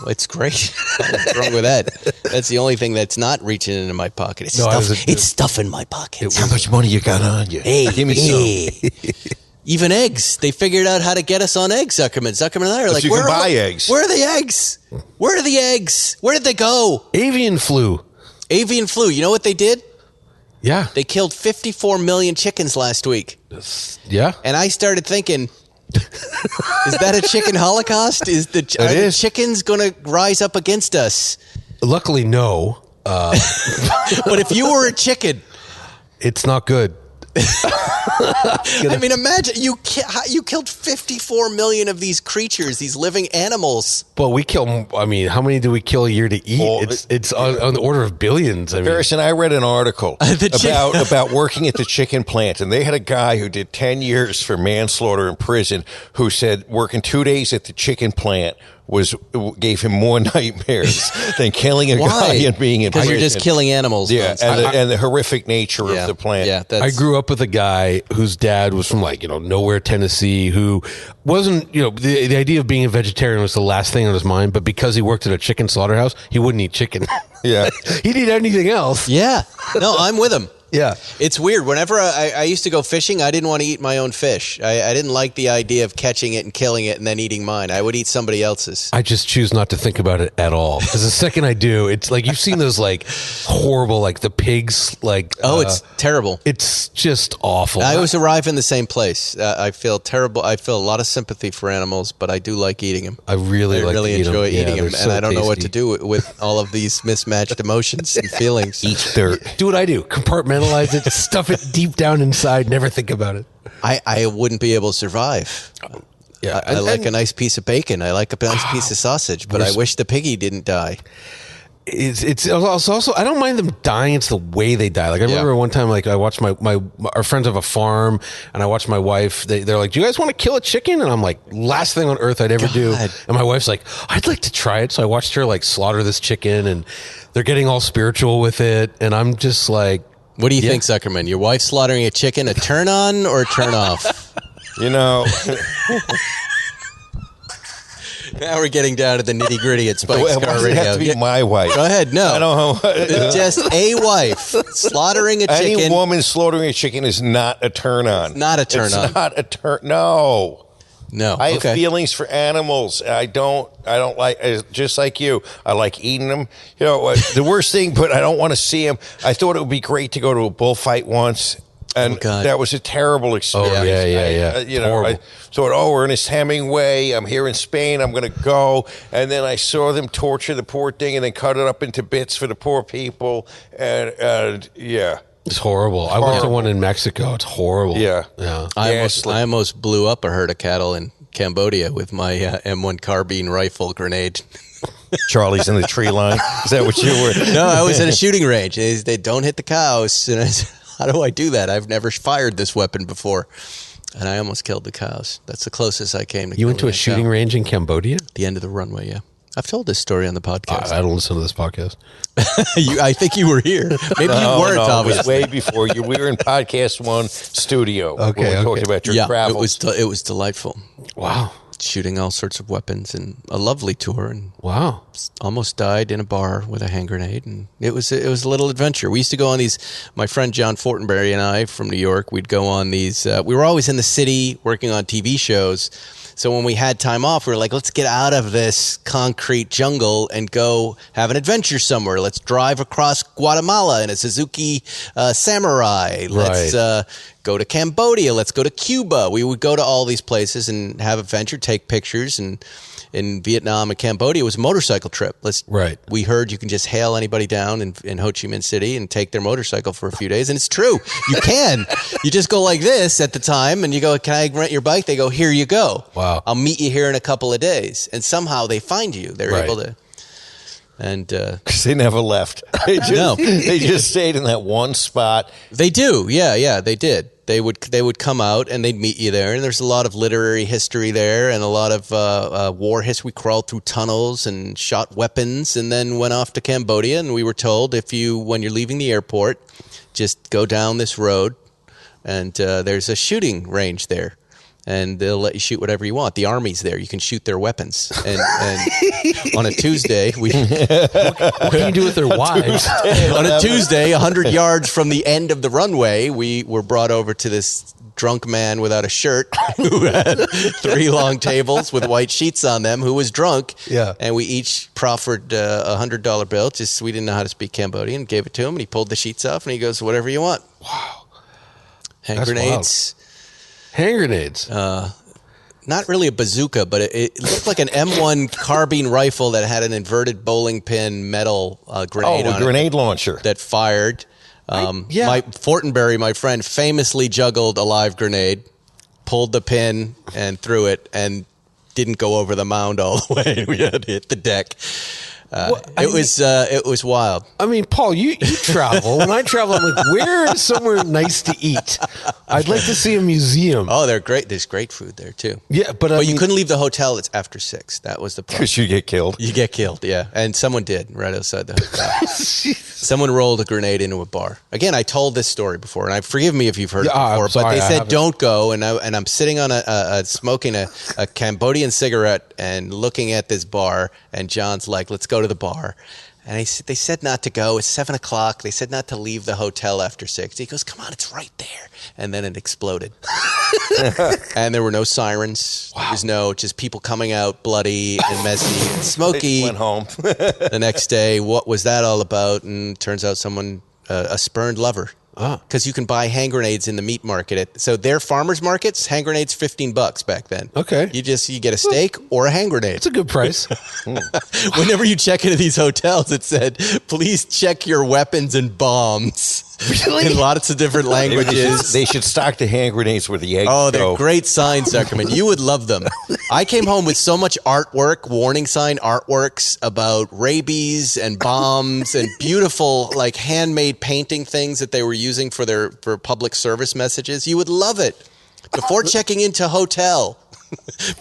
It's great. What's wrong with that? That's the only thing that's not reaching into my pocket. It's, it's stuff in my pocket. How much money you got on you? Hey, give me some. Even eggs. They figured out how to get us on eggs, Zuckerman. Zuckerman and I are like, you can buy eggs. Where are the eggs? Where are the eggs? Where did they go? Avian flu. Avian flu. You know what they did? Yeah. They killed 54 million chickens last week. Yeah. And I started thinking, is that a chicken holocaust? Are the chickens going to rise up against us? Luckily, no. But if you were a chicken, it's not good. I mean, imagine you killed 54 million of these creatures, these living animals. But we kill. I mean, how many do we kill a year to eat? Well, it's on the order of billions. Harrison, I read an article about working at the chicken plant, and they had a guy who did 10 years for manslaughter in prison who said working 2 days at the chicken plant gave him more nightmares than killing a guy and being in prison. Because you're just killing animals. Yeah, and the horrific nature of the plant. Yeah, I grew up with a guy whose dad was from nowhere, Tennessee, who wasn't, the idea of being a vegetarian was the last thing on his mind, but because he worked at a chicken slaughterhouse, he wouldn't eat chicken. Yeah. He'd eat anything else. Yeah. No, I'm with him. Yeah. It's weird. Whenever I used to go fishing, I didn't want to eat my own fish. I didn't like the idea of catching it and killing it and then eating mine. I would eat somebody else's. I just choose not to think about it at all. Because the second I do, it's like, you've seen those horrible, the pigs, it's terrible. It's just awful. I always arrive in the same place. I feel terrible. I feel a lot of sympathy for animals, but I do like eating them. I really enjoy eating them, and I don't know what to do with all of these mismatched emotions and feelings. Eat dirt. Do what I do. Compartmentalize it, stuff it deep down inside, never think about it. I wouldn't be able to survive. Yeah, I like a nice piece of bacon. I like a nice piece of sausage, but I wish the piggy didn't die. It's also I don't mind them dying. It's the way they die. I remember one time, I watched our friends have a farm, and I watched my wife. They're like, "Do you guys want to kill a chicken?" And I'm like, "Last thing on earth I'd ever do." And my wife's like, "I'd like to try it." So I watched her slaughter this chicken, and they're getting all spiritual with it, and I'm just like, "What do you think, Zuckerman? Your wife slaughtering a chicken a turn on or a turn off?" Now we're getting down to the nitty gritty at Spike's Car Radio. Have to be my wife. Go ahead. No, I don't know. Just a wife slaughtering a chicken. Any woman slaughtering a chicken is not a turn on. Not a turn on. It's not a turn. No. I have feelings for animals. I don't like, just like you, I like eating them. The worst thing, but I don't want to see them. I thought it would be great to go to a bullfight once. And that was a terrible experience. Oh, yeah. I thought, Ernest Hemingway, I'm here in Spain, I'm going to go. And then I saw them torture the poor thing and then cut it up into bits for the poor people. And it's horrible. I went to one in Mexico. It's horrible. Yeah. I almost blew up a herd of cattle in Cambodia with my M1 carbine rifle grenade. Charlie's in the tree line. Is that what you were? No, I was at a shooting range. They don't hit the cows. And I said, how do I do that? I've never fired this weapon before. And I almost killed the cows. That's the closest I came to. You went to a shooting range in Cambodia? The end of the runway, yeah. I've told this story on the podcast. I don't listen to this podcast. I think you were here. Maybe you weren't, obviously. It was way before you. We were in Podcast One studio. Okay. We talked about your travels. It was delightful. Wow. Shooting all sorts of weapons and a lovely tour. And wow. Almost died in a bar with a hand grenade. And it was a little adventure. We used to go on these, my friend John Fortenberry and I from New York, we'd go on these, we were always in the city working on TV shows. So when we had time off, we were like, let's get out of this concrete jungle and go have an adventure somewhere. Let's drive across Guatemala in a Suzuki Samurai. Let's go to Cambodia. Let's go to Cuba. We would go to all these places and have an adventure, take pictures. And in Vietnam and Cambodia, it was a motorcycle trip. We heard you can just hail anybody down in Ho Chi Minh City and take their motorcycle for a few days. And it's true. You can. You just go like this at the time and you go, can I rent your bike? They go, here you go. Wow. I'll meet you here in a couple of days. And somehow they find you. They're able to. And because they never left. They just stayed in that one spot. They do. Yeah, they did. They would come out and they'd meet you there. And there's a lot of literary history there and a lot of war history. We crawled through tunnels and shot weapons and then went off to Cambodia. And we were told when you're leaving the airport, just go down this road and there's a shooting range there. and they'll let you shoot whatever you want. The Army's there. You can shoot their weapons. And on a Tuesday, What can you do with their wives? on a Tuesday, 100 yards from the end of the runway, we were brought over to this drunk man without a shirt who had 3 long tables with white sheets on them, who was drunk. Yeah. And we each proffered a $100 bill. Just we didn't know how to speak Cambodian. Gave it to him, and he pulled the sheets off, and he goes, "Whatever you want." Wow. Hand That's grenades. Hand grenades. Not really a bazooka, but it looked like an M1 carbine rifle that had an inverted bowling pin metal grenade a on grenade launcher. it that fired. yeah. Mike Fortenberry, my friend, famously juggled a live grenade, pulled the pin and threw it, and didn't go over the mound all the way. We had to hit the deck. It was wild. I mean, Paul, you travel. When I travel, I'm like, where is somewhere nice to eat? I'd like to see a museum. Oh, they're great. There's great food there too. Yeah, but I you mean- couldn't leave the hotel. It's after 6. That was the problem. Because you get killed. You get killed, yeah. And someone did right outside the hotel. Someone rolled a grenade into a bar. Again, I told this story before, and forgive me if you've heard it Yeah, I'm before, but sorry, they I said haven't. don't go, and I'm sitting on smoking a Cambodian cigarette and looking at this bar, and John's like, "Let's go to the bar." And they said not to go. It's 7 o'clock. They said not to leave the hotel after 6. He goes, "Come on, it's right there." And then it exploded. And there were no sirens. Wow. There was just people coming out bloody and messy and smoky. Went home. The next day, what was that all about? And turns out someone, a spurned lover. Because you can buy hand grenades in the meat market. So their farmers markets, hand grenades, $15 back then. Okay. You get a steak or a hand grenade. It's a good price. Whenever you check into these hotels, it said, "Please check your weapons and bombs." Really? In lots of different languages. They should stock the hand grenades where the eggs Oh, they're go. great signs, Zuckerman. You would love them. I came home with so much artwork, warning sign artworks about rabies and bombs and beautiful, like handmade painting things that they were using for public service messages. You would love it. Before checking into hotel,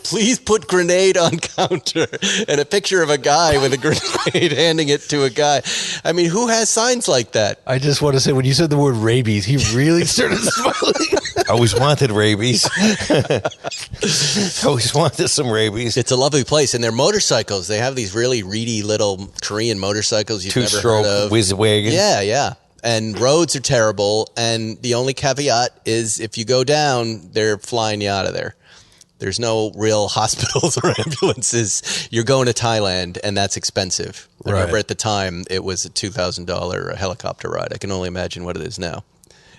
please put grenade on counter, and a picture of a guy with a grenade handing it to a guy. I mean, who has signs like that? I just want to say, when you said the word rabies, he really started smiling. I always wanted rabies. Always wanted some rabies. It's a lovely place, and their motorcycles. They have these really reedy little Korean motorcycles you've never heard of. Two-stroke whiz wagon. Yeah. And roads are terrible, and the only caveat is if you go down, they're flying you out of there. There's no real hospitals or ambulances. You're going to Thailand, and that's expensive. I remember at the time, it was a $2,000 helicopter ride. I can only imagine what it is now.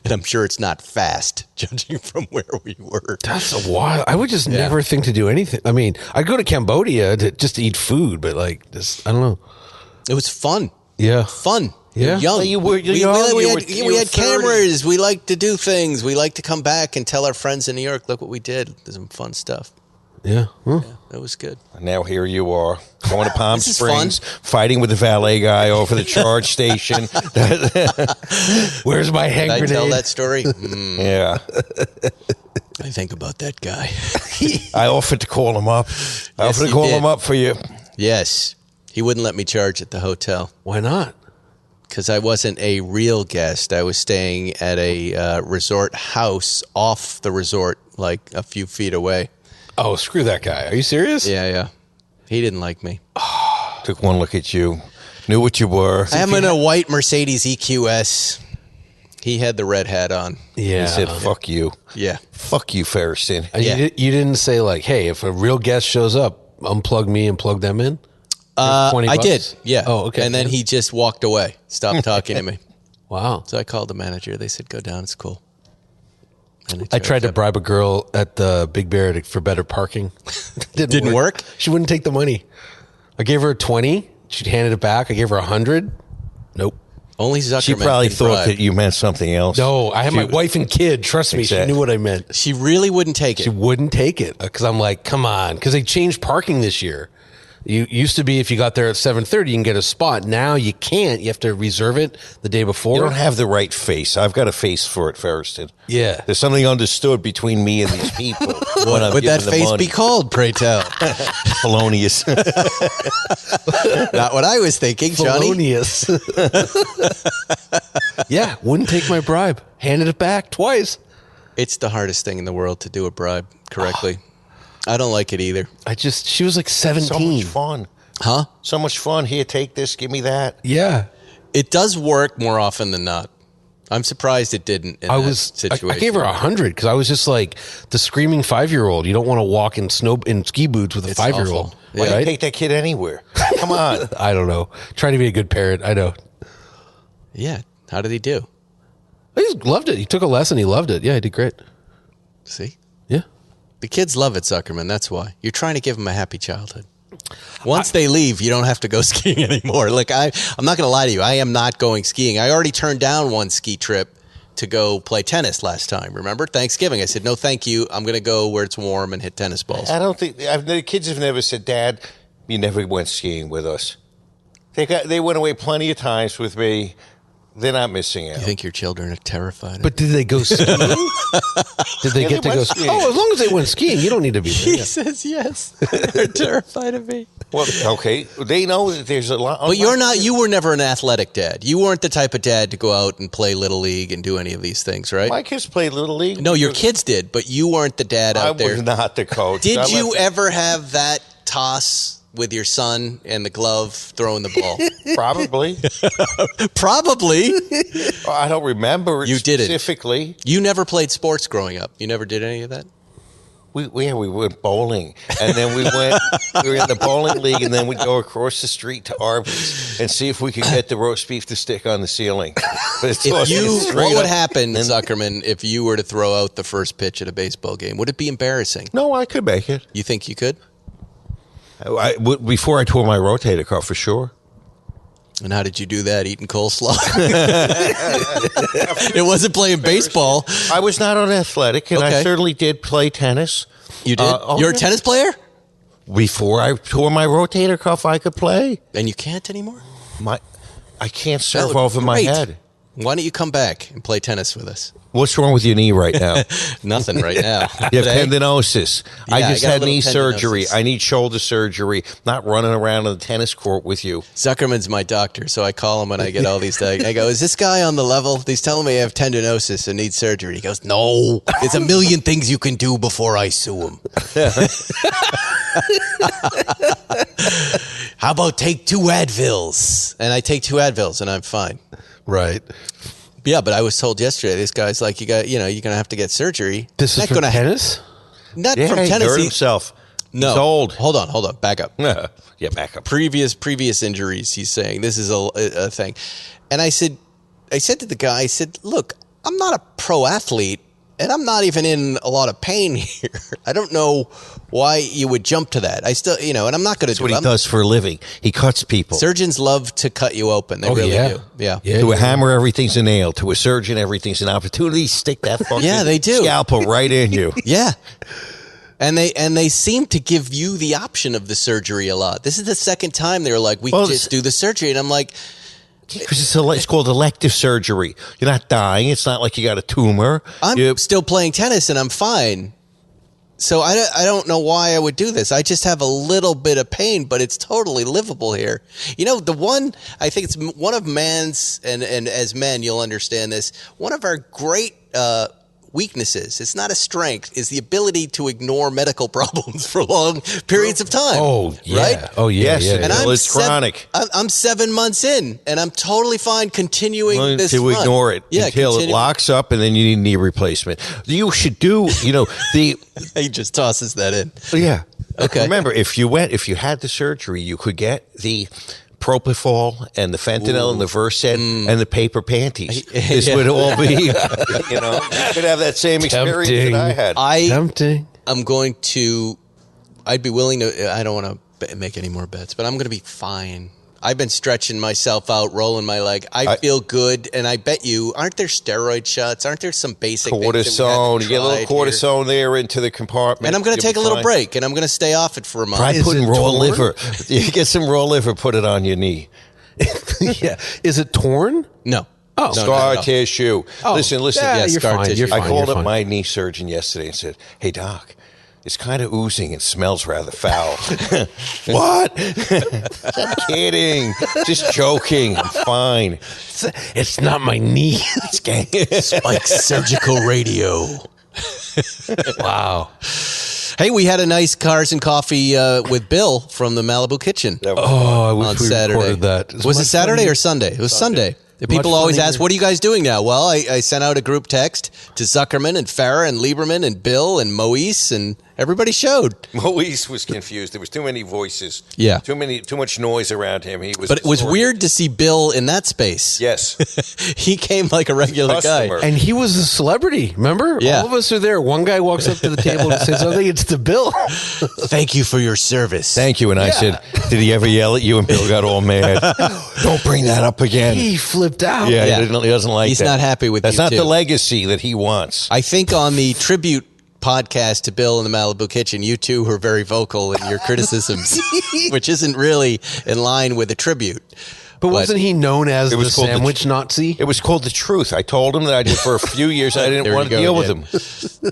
And I'm sure it's not fast, judging from where we were. That's a wild. I would just never think to do anything. I mean, I'd go to Cambodia just to eat food, but like, just, I don't know. It was fun. Yeah. Fun. Yeah. You're young. Well, you were young. We had cameras. We liked to do things. We liked to come back and tell our friends in New York, look what we did. There's some fun stuff. Yeah. Huh. It was good. Now here you are, going to Palm This is Springs, fighting with the valet guy over the charge station. Where's my hand Did I grenade? tell that story? Yeah. I think about that guy. I offered to call him up. I offered to you call did. him up for you. Yes. He wouldn't let me charge at the hotel Why not? because I wasn't a real guest. I was staying at a resort house off the resort, like a few feet away. Oh, screw that guy. Are you serious? Yeah. He didn't like me. Took one look at you, knew what you were. I am in a white Mercedes EQS. He had the red hat on. Yeah. He said, "Fuck you, Yeah. fuck you, Ferriston." And Yeah. you didn't say like, hey, if a real guest shows up, unplug me and plug them in? $20 I bucks? did. Yeah. Oh, okay. And then he just walked away, stopped talking to me. Wow. So I called the manager. They said, "Go down. It's cool." And I tried to up. bribe a girl at the Big Bear for better parking. Didn't work? She wouldn't take the money. I gave her 20. She'd handed it back. I gave her 100. Nope. Only Zuckerman. She probably can thought bribe. that you meant something else. No, I had my wife and kid. Trust me, Exactly. she knew what I meant. She really wouldn't take it. She wouldn't take it because I'm like, come on, because they changed parking this year. You used to be if you got there at 7:30, you can get a spot. Now you can't. You have to reserve it the day before. You don't have the right face. I've got a face for it, Ferriston. Yeah. There's something understood between me and these people. when I'm Would that giving them face money. be called, pray tell? Felonious. Not what I was thinking, Johnny. Felonious. Yeah, wouldn't take my bribe. Handed it back twice. It's the hardest thing in the world to do a bribe correctly. I don't like it either. She was like 17. So much fun. Huh? So much fun. Here, take this. Give me that. Yeah. It does work more often than not. I'm surprised it didn't in that situation. I gave her 100 because I was just like the screaming 5-year-old. You don't want to walk in ski boots with a It's 5-year-old. awful. Why don't you take that kid anywhere? Come on. I don't know. Trying to be a good parent. I know. Yeah. How did he do? He loved it. He took a lesson. He loved it. Yeah, he did great. See? Yeah. The kids love it, Zuckerman. That's why. You're trying to give them a happy childhood. Once they leave, you don't have to go skiing anymore. Like I'm not going to lie to you. I am not going skiing. I already turned down one ski trip to go play tennis last time. Remember? Thanksgiving. I said, no, thank you. I'm going to go where it's warm and hit tennis balls. I don't think the kids have never said, Dad, you never went skiing with us. They went away plenty of times with me. They're not missing out. You think your children are terrified? But did they go skiing? Did they get to go skiing? Oh, as long as they went skiing, you don't need to be there. He says yes. They're terrified of me. Well, okay. They know that there's a lot. But you were never an athletic dad. You weren't the type of dad to go out and play Little League and do any of these things, right? My kids played Little League. No, your kids did, but you weren't the dad out there. I was not the coach. Did you ever have that toss with your son and the glove throwing the ball? Probably. Probably. I don't remember You did it. specifically. You never played sports growing up. You never did any of that? We went bowling, and then we were in the bowling league, and then we'd go across the street to Arby's and see if we could get the roast beef to stick on the ceiling. But What would happen, Zuckerman, if you were to throw out the first pitch at a baseball game? Would it be embarrassing? No, I could make it. You think you could? Before I tore my rotator cuff, for sure. And how did you do that? Eating coleslaw? It wasn't playing baseball. I was not on athletic, and Okay. I certainly did play tennis. You did? You're a tennis player? Before I tore my rotator cuff, I could play. And you can't anymore? I can't That serve would be over my great. head. Why don't you come back and play tennis with us? What's wrong with your knee right now? Nothing right now. You have Today? tendinosis. I Yeah, just I got a had little knee surgery. tendinosis. I need shoulder surgery. Not running around on the tennis court with you. Zuckerman's my doctor, so I call him when I get all these diagnoses. I go, is this guy on the level? He's telling me I have tendinosis and need surgery. He goes, no, there's a million things you can do before I sue him. How about take 2 Advils? And I take 2 Advils and I'm fine. Right. Yeah, but I was told yesterday, this guy's like, you're going to have to get surgery. This is Not from gonna- tennis? Not Yeah, from he tennis. hurt He- himself. No. He's old. Hold on. Back up. Yeah, back up. Previous injuries, he's saying. This is a thing. And I said to the guy, I said, look, I'm not a pro athlete, and I'm not even in a lot of pain here. I don't know why you would jump to that. I still, and I'm not going to That's do what it. he does for a living. He cuts people. Surgeons love to cut you open. They really do. Yeah. To a hammer, everything's a nail. To a surgeon, everything's an opportunity. Stick that fucking Yeah, they do. scalpel right in you. Yeah. And they seem to give you the option of the surgery a lot. This is the second time they were like, we Well, just do the surgery. And I'm like, Because it's called elective surgery. You're not dying. It's not like you got a tumor. I'm still playing tennis and I'm fine. So I don't know why I would do this. I just have a little bit of pain, but it's totally livable here. I think it's one of man's, and as men, you'll understand this, one of our great weaknesses, it's not a strength, is the ability to ignore medical problems for long periods of time. Oh, yeah. Right? Oh, yeah. Yes, yeah. and it's chronic. I'm 7 months in, and I'm totally fine continuing this to run. ignore it until it locks up, and then you need a knee replacement. You should do, the He just tosses that in. yeah. Okay. Remember, if you had the surgery, you could get the propofol and the fentanyl and the Versed and the paper panties. This would all be, you could have that same experience Tempting. that I had. Tempting. I'd be willing to, I don't want to make any more bets, but I'm going to be fine. I've been stretching myself out, rolling my leg. I feel good, and I bet you, aren't there steroid shots? Aren't there some basic things that we cortisone. haven't You get a little tried here? cortisone there into the compartment. And I'm going to You'll take a be little fine. break, and I'm going to stay off it for a month. Try Is putting it raw torn? liver. You get some raw liver, put it on your knee. Yeah. Is it torn? No. Oh. No, Scar no. tissue. Oh. Listen. Yeah, Yes, you're scar fine. tissue. You're fine. I called you're up fine. my knee surgeon yesterday and said, "Hey, doc, it's kind of oozing and smells rather foul." What? I'm kidding. Just joking. I'm fine. It's not my knee. Spike Surgical Radio. Wow. Hey, we had a nice Cars and Coffee with Bill from the Malibu Kitchen Oh, I wish on we Saturday. recorded that. Was it Saturday or Sunday? It was Sunday. The people always ask, what are you guys doing now? Well, I sent out a group text to Zuckerman and Farah and Lieberman and Bill and Moise, and everybody showed. Moise was confused. There was too many voices. Yeah. Too much noise around him. He was. But it was distorted. weird to see Bill in that space. Yes. He came like a regular guy. Customer. And he was a celebrity, remember? Yeah. All of us are there. One guy walks up to the table and says something. It's to Bill. Thank you for your service. Thank you. And I said, did he ever yell at you? And Bill got all mad. Don't bring that up again. He flipped out. Yeah, Yeah. He doesn't like He's that. not happy with That's you, not too. the legacy that he wants. I think on the tribute podcast to Bill in the Malibu Kitchen, you two were very vocal in your criticisms, which isn't really in line with a tribute. But wasn't he known as It the was called the sandwich Nazi? It was called The Truth. I told him that I did for a few years. I didn't There want you to go deal with again. him.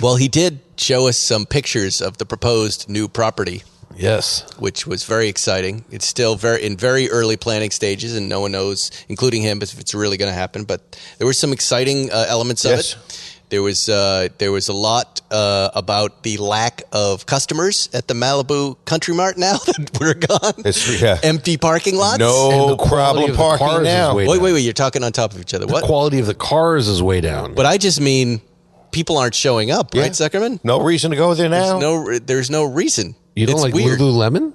Well, he did show us some pictures of the proposed new property, Yes. which was very exciting. It's still in very early planning stages, and no one knows, including him, if it's really going to happen. But there were some exciting elements of Yes. it. There was a lot about the lack of customers at the Malibu Country Mart now that we're gone. Yeah. Empty parking lots. And No the quality problem of the parking cars is now. way Wait, down. you're talking on top of each other. The What? quality of the cars is way down. But I just mean people aren't showing up, right, Zuckerman? No reason to go there now. There's no reason. You don't It's like weird. Lululemon?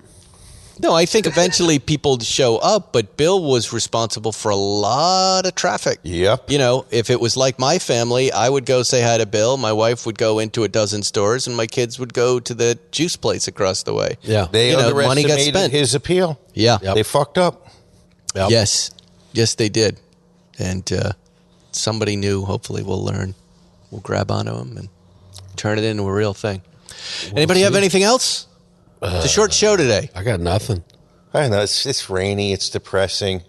No, I think eventually people show up, but Bill was responsible for a lot of traffic. Yep. You know, if it was like my family, I would go say hi to Bill. My wife would go into a dozen stores, and my kids would go to the juice place across the way. Yeah. They You know, money got underestimated spent. his appeal. Yeah. Yep. They fucked up. Yep. Yes. Yes, they did. And somebody new, hopefully, will learn. We'll grab onto him and turn it into a real thing. Anybody have anything else? It's a short show today. I got nothing. I know it's rainy. It's depressing.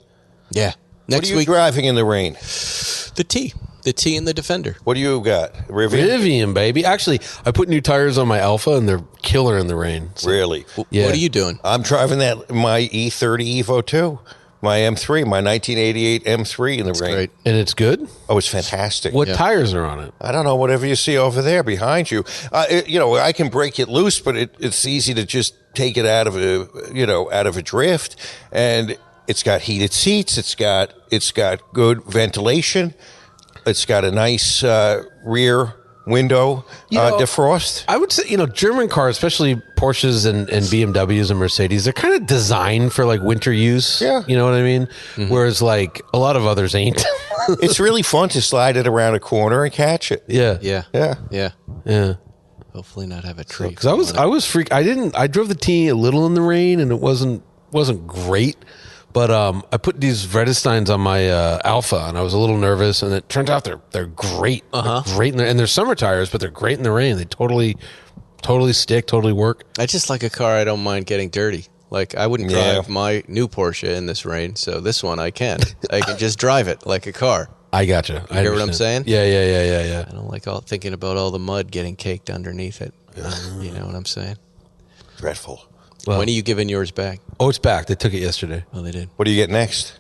Yeah. What Next are you week, driving in the rain? the T and the Defender. What do you got? Rivian? Rivian, baby. Actually, I put new tires on my Alpha, and they're killer in the rain. So, Really? yeah. What are you doing? I'm driving my E30 Evo 2, my M3, my 1988 M3 in the rain. great. And it's good? Oh, it's fantastic. What tires are on it? I don't know, whatever you see over there behind you. I can break it loose, but it's easy to just take it out of a drift. And it's got heated seats. It's got good ventilation. It's got a nice rear window defrost. I would say, German cars, especially Porsches and BMWs and Mercedes, they're kind of designed for like winter use. Yeah. You know what I mean? Whereas like a lot of others ain't. It's really fun to slide it around a corner and catch it. Yeah. Yeah. Yeah. Yeah. Yeah. Hopefully not have a tree. Because I was freaked. I drove the T a little in the rain, and it wasn't great. But I put these Vredesteins on my Alpha, and I was a little nervous. And it turns out they're great. They're great, and they're summer tires, but they're great in the rain. They totally stick, totally work. I just like a car I don't mind getting dirty. Like, I wouldn't drive my new Porsche in this rain, so this one I can. I can just drive it like a car. I gotcha. You hear what I'm saying? Yeah. I don't like thinking about all the mud getting caked underneath it. You know what I'm saying? Dreadful. Well- When are you giving yours back? Oh, it's back. They took it yesterday. Oh, they did. What do you get next?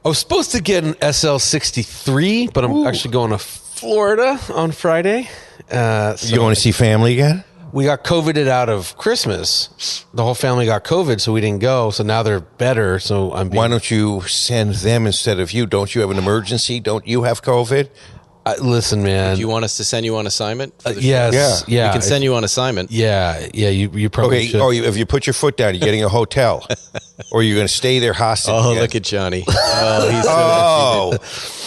I was supposed to get an SL63, but I'm actually going to Florida on Friday. So You going to see family again? we got COVIDed out of Christmas. The whole family got COVID, so we didn't go. So now they're better. So I'm being, Why don't you send them instead of you? Don't you have an emergency? Don't you have COVID? listen, man. Do you want us to send you on assignment? For the Yes, show? yeah. We can send you on assignment. Yeah. You probably Okay. should. Oh, if you put your foot down, you're getting a hotel, or you're going to stay there hostage. Oh, again. look at Johnny. Oh, he's so Oh,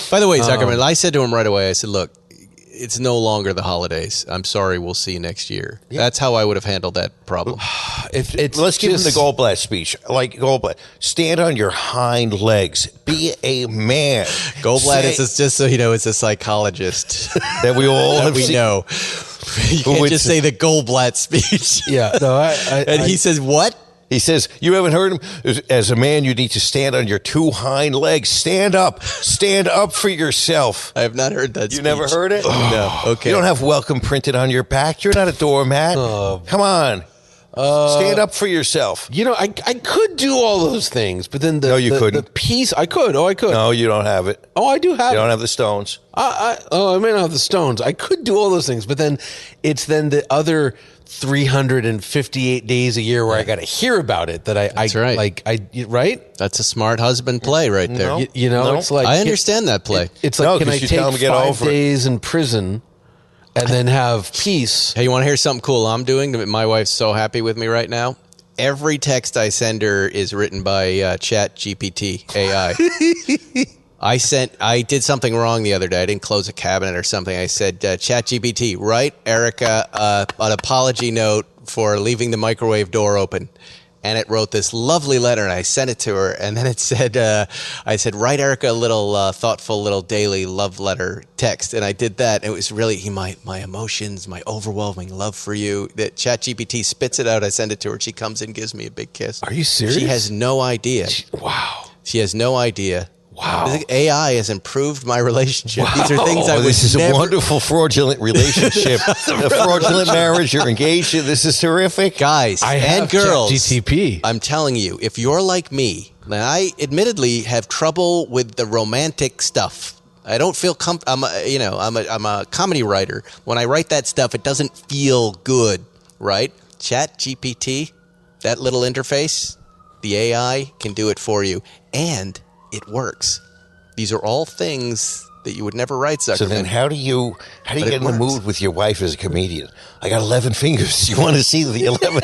By the way, Zuckerman, I said to him right away, I said, look, it's no longer the holidays. I'm sorry, we'll see you next year. That's how I would have handled that problem. It's let's give him the just- Goldblatt speech. Like Goldblatt, stand on your hind legs. Be a man. Goldblatt Say- is just so you know, it's a psychologist that we all that have we seen. know. You can't would just say the Goldblatt speech. Yeah. No, And he says, what? He says, you haven't heard him? As a man, you need to stand on your two hind legs. Stand up. Stand up for yourself. I have not heard that You speech. never heard it? No. Okay. You don't have welcome printed on your back. You're not a doormat. Come on. Stand up for yourself. You know, I could do all those things, but then No, you couldn't. The piece, I could. Oh, I could. No, you don't have it. Oh, I do have You it. don't have the stones. I may not have the stones. I could do all those things, but then it's the other 358 days a year where I got to hear about it. That's right. Right? That's a smart husband play right there. No. You know, No. it's like I understand that play. It's like, No, can I 'cause you take tell 'em to get 5 over it. days in prison and then have peace? Hey, you want to hear something cool I'm doing? My wife's so happy with me right now. Every text I send her is written by Chat GPT AI. I did something wrong the other day. I didn't close a cabinet or something. I said, Chat GPT, write Erica an apology note for leaving the microwave door open. And it wrote this lovely letter, and I sent it to her. And then it said, I said, write Erica a little thoughtful little daily love letter text. And I did that. It was really my emotions, my overwhelming love for you. That ChatGPT spits it out. I send it to her. She comes in, gives me a big kiss. Are you serious? She has no idea. Wow. She has no idea. Wow. AI has improved my relationship. These are things I would This is never... a wonderful fraudulent relationship. A fraudulent marriage. You're engaged. This is terrific. Guys I and have girls, ChatGPT. I'm telling you, if you're like me, now I admittedly have trouble with the romantic stuff. I don't feel I'm a comedy writer. When I write that stuff, it doesn't feel good, right? Chat GPT, that little interface, the AI can do it for you, and it works. These are all things that you would never write, Zuckerman. So then how do you But get it in the works. mood with your wife as a comedian? I got 11 fingers. You want to see the 11?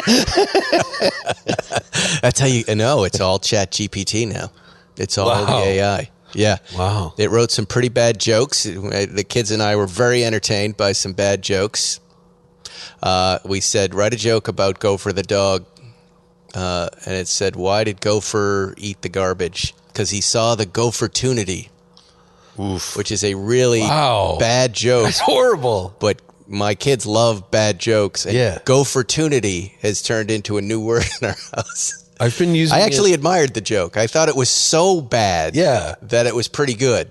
That's how you know it's all Chat GPT now. It's all the AI. Yeah. Wow. It wrote some pretty bad jokes. The kids and I were very entertained by some bad jokes. We said, write a joke about Gopher the dog. And it said, why did Gopher eat the garbage? Because he saw the Gophertunity. Oof. Which is a really bad joke. That's horrible. But my kids love bad jokes. And Yeah. Gophertunity has turned into a new word in our house. I've been using I actually admired the joke. I thought it was so bad that it was pretty good.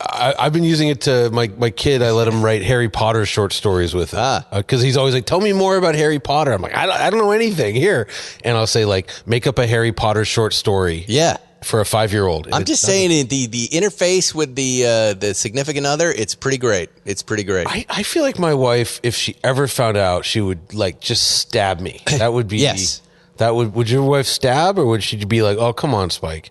I've been using it to my kid. I let him write Harry Potter short stories with it because he's always like, "Tell me more about Harry Potter." I'm like, "I don't know anything here," and I'll say like, "Make up a Harry Potter short story." Yeah, for a 5-year-old. I'm just saying the interface with the significant other, it's pretty great. It's pretty great. I feel like my wife, if she ever found out, she would like just stab me. That would be Yes. That would your wife stab, or would she be like, "Oh, come on, Spike"?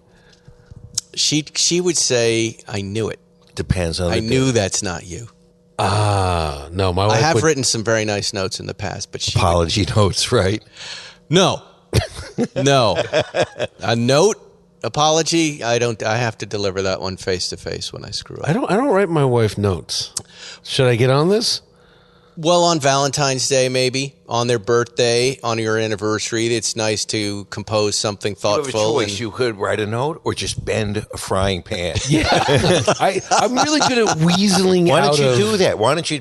She would say, "I knew it. Depends on. I knew that's not you." No, my wife. I have would, written some very nice notes in the past, but she apology notes, right? no, no, a note apology. I don't. I have to deliver that one face to face when I screw up. I don't write my wife notes. Should I get on this? Well, on Valentine's Day, maybe on their birthday, on your anniversary, it's nice to compose something You have a thoughtful. choice. You could write a note or just bend a frying pan. Yeah, I'm really good at weaseling Why out don't you of. do that? Why don't you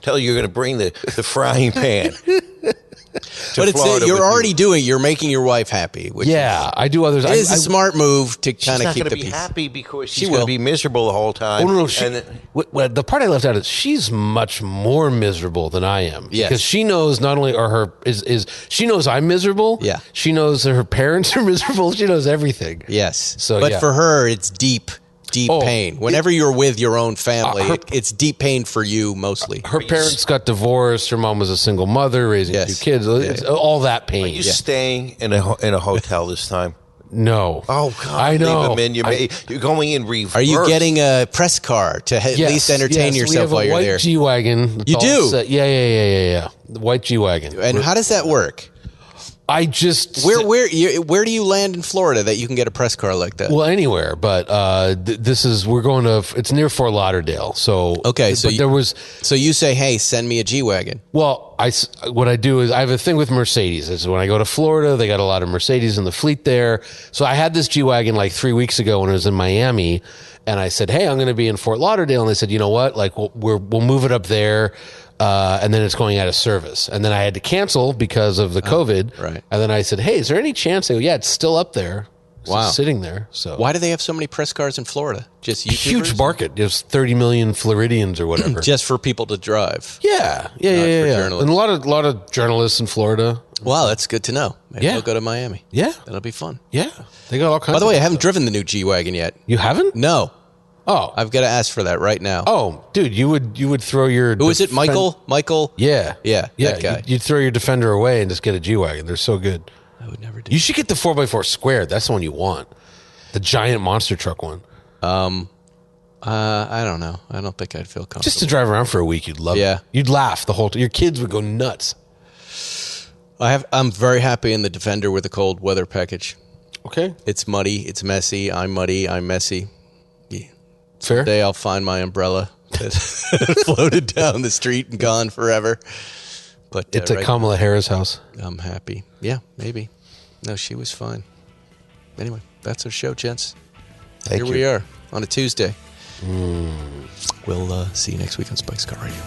tell her you're going to bring the frying pan? But it's Florida you're with already you. doing. You're making your wife happy. Which Yeah, I do others. it is a smart move to She's kind of not keep going the to be peace. happy because She she's going will. to be miserable the whole time. Oh no! And The part I left out is she's much more miserable than I am. Yes. Because she knows not only are her is she knows I'm miserable. Yeah. She knows that her parents are miserable. She knows everything. Yes. So, but yeah. for her, it's deep Oh, pain. Whenever you're with your own family, her- it's deep pain for you mostly. Her parents got divorced. Her mom was a single mother raising Yes. 2 kids. It's all that pain. you're staying in a hotel this time. No. Oh God! I know. Leave 'em in. You're going in reverse. Are you getting a press car to at least entertain yourself while we you're have a there? white G-Wagon. It's You all do? set. Yeah. The white G-Wagon. And how does that work? I just Where do you land in Florida that you can get a press car like that? Well, anywhere, but we're going to. It's near Fort Lauderdale, so Okay, so but there was. So you say, "Hey, send me a G-Wagon." Well, what I do is I have a thing with Mercedes. It's when I go to Florida, they got a lot of Mercedes in the fleet there. So I had this G-Wagon like 3 weeks ago when I was in Miami, and I said, "Hey, I'm going to be in Fort Lauderdale," and they said, "You know what? Like we'll move it up there." And then it's going out of service. And then I had to cancel because of the COVID. right. And then I said, "Hey, is there any chance?" They go, "Yeah, it's still up there." Wow. sitting there. So Why do they have so many press cars in Florida? Just YouTubers? huge market. There's 30 million Floridians or whatever. Just for people to drive. yeah. for journalists. And a lot of journalists in Florida. Wow, that's good to know. Maybe Yeah. I'll go to Miami. Yeah. That'll be fun. Yeah. They got all kinds By the of way, I stuff. haven't driven the new G-Wagon yet. You haven't? No. Oh. I've got to ask for that right now. Oh, dude, you would throw your Who is it? Michael? Michael? Yeah. Yeah, that guy. You'd throw your Defender away and just get a G-Wagon. They're so good. I would never do You should get the 4x4 squared. That's the one you want. The giant monster truck one. I don't know. I don't think I'd feel comfortable. Just to drive around for a week, you'd love Yeah. it. You'd laugh the whole time. Your kids would go nuts. I'm very happy in the Defender with the cold weather package. Okay. It's muddy. It's messy. I'm muddy. I'm messy. Yeah. Fair. Someday I'll find my umbrella that floated down the street and gone forever. But It's at right Kamala Harris' house. now I'm happy. Yeah, maybe. No, she was fine. Anyway, that's our show, gents. Thank Here you. we are on a Tuesday. We'll see you next week on Spike's Car Radio.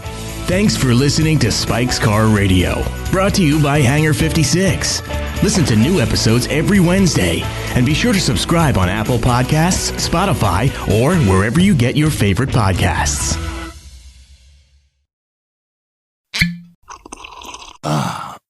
Thanks for listening to Spike's Car Radio, brought to you by Hangar 56. Listen to new episodes every Wednesday, and be sure to subscribe on Apple Podcasts, Spotify, or wherever you get your favorite podcasts.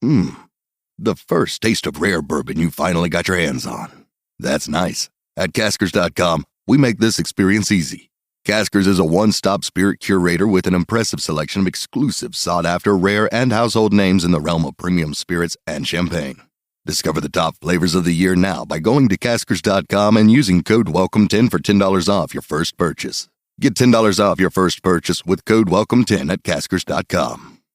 The first taste of rare bourbon you finally got your hands on. That's nice. At Caskers.com, we make this experience easy. Caskers is a one-stop spirit curator with an impressive selection of exclusive, sought-after, rare, and household names in the realm of premium spirits and champagne. Discover the top flavors of the year now by going to Caskers.com and using code WELCOME10 for $10 off your first purchase. Get $10 off your first purchase with code WELCOME10 at Caskers.com.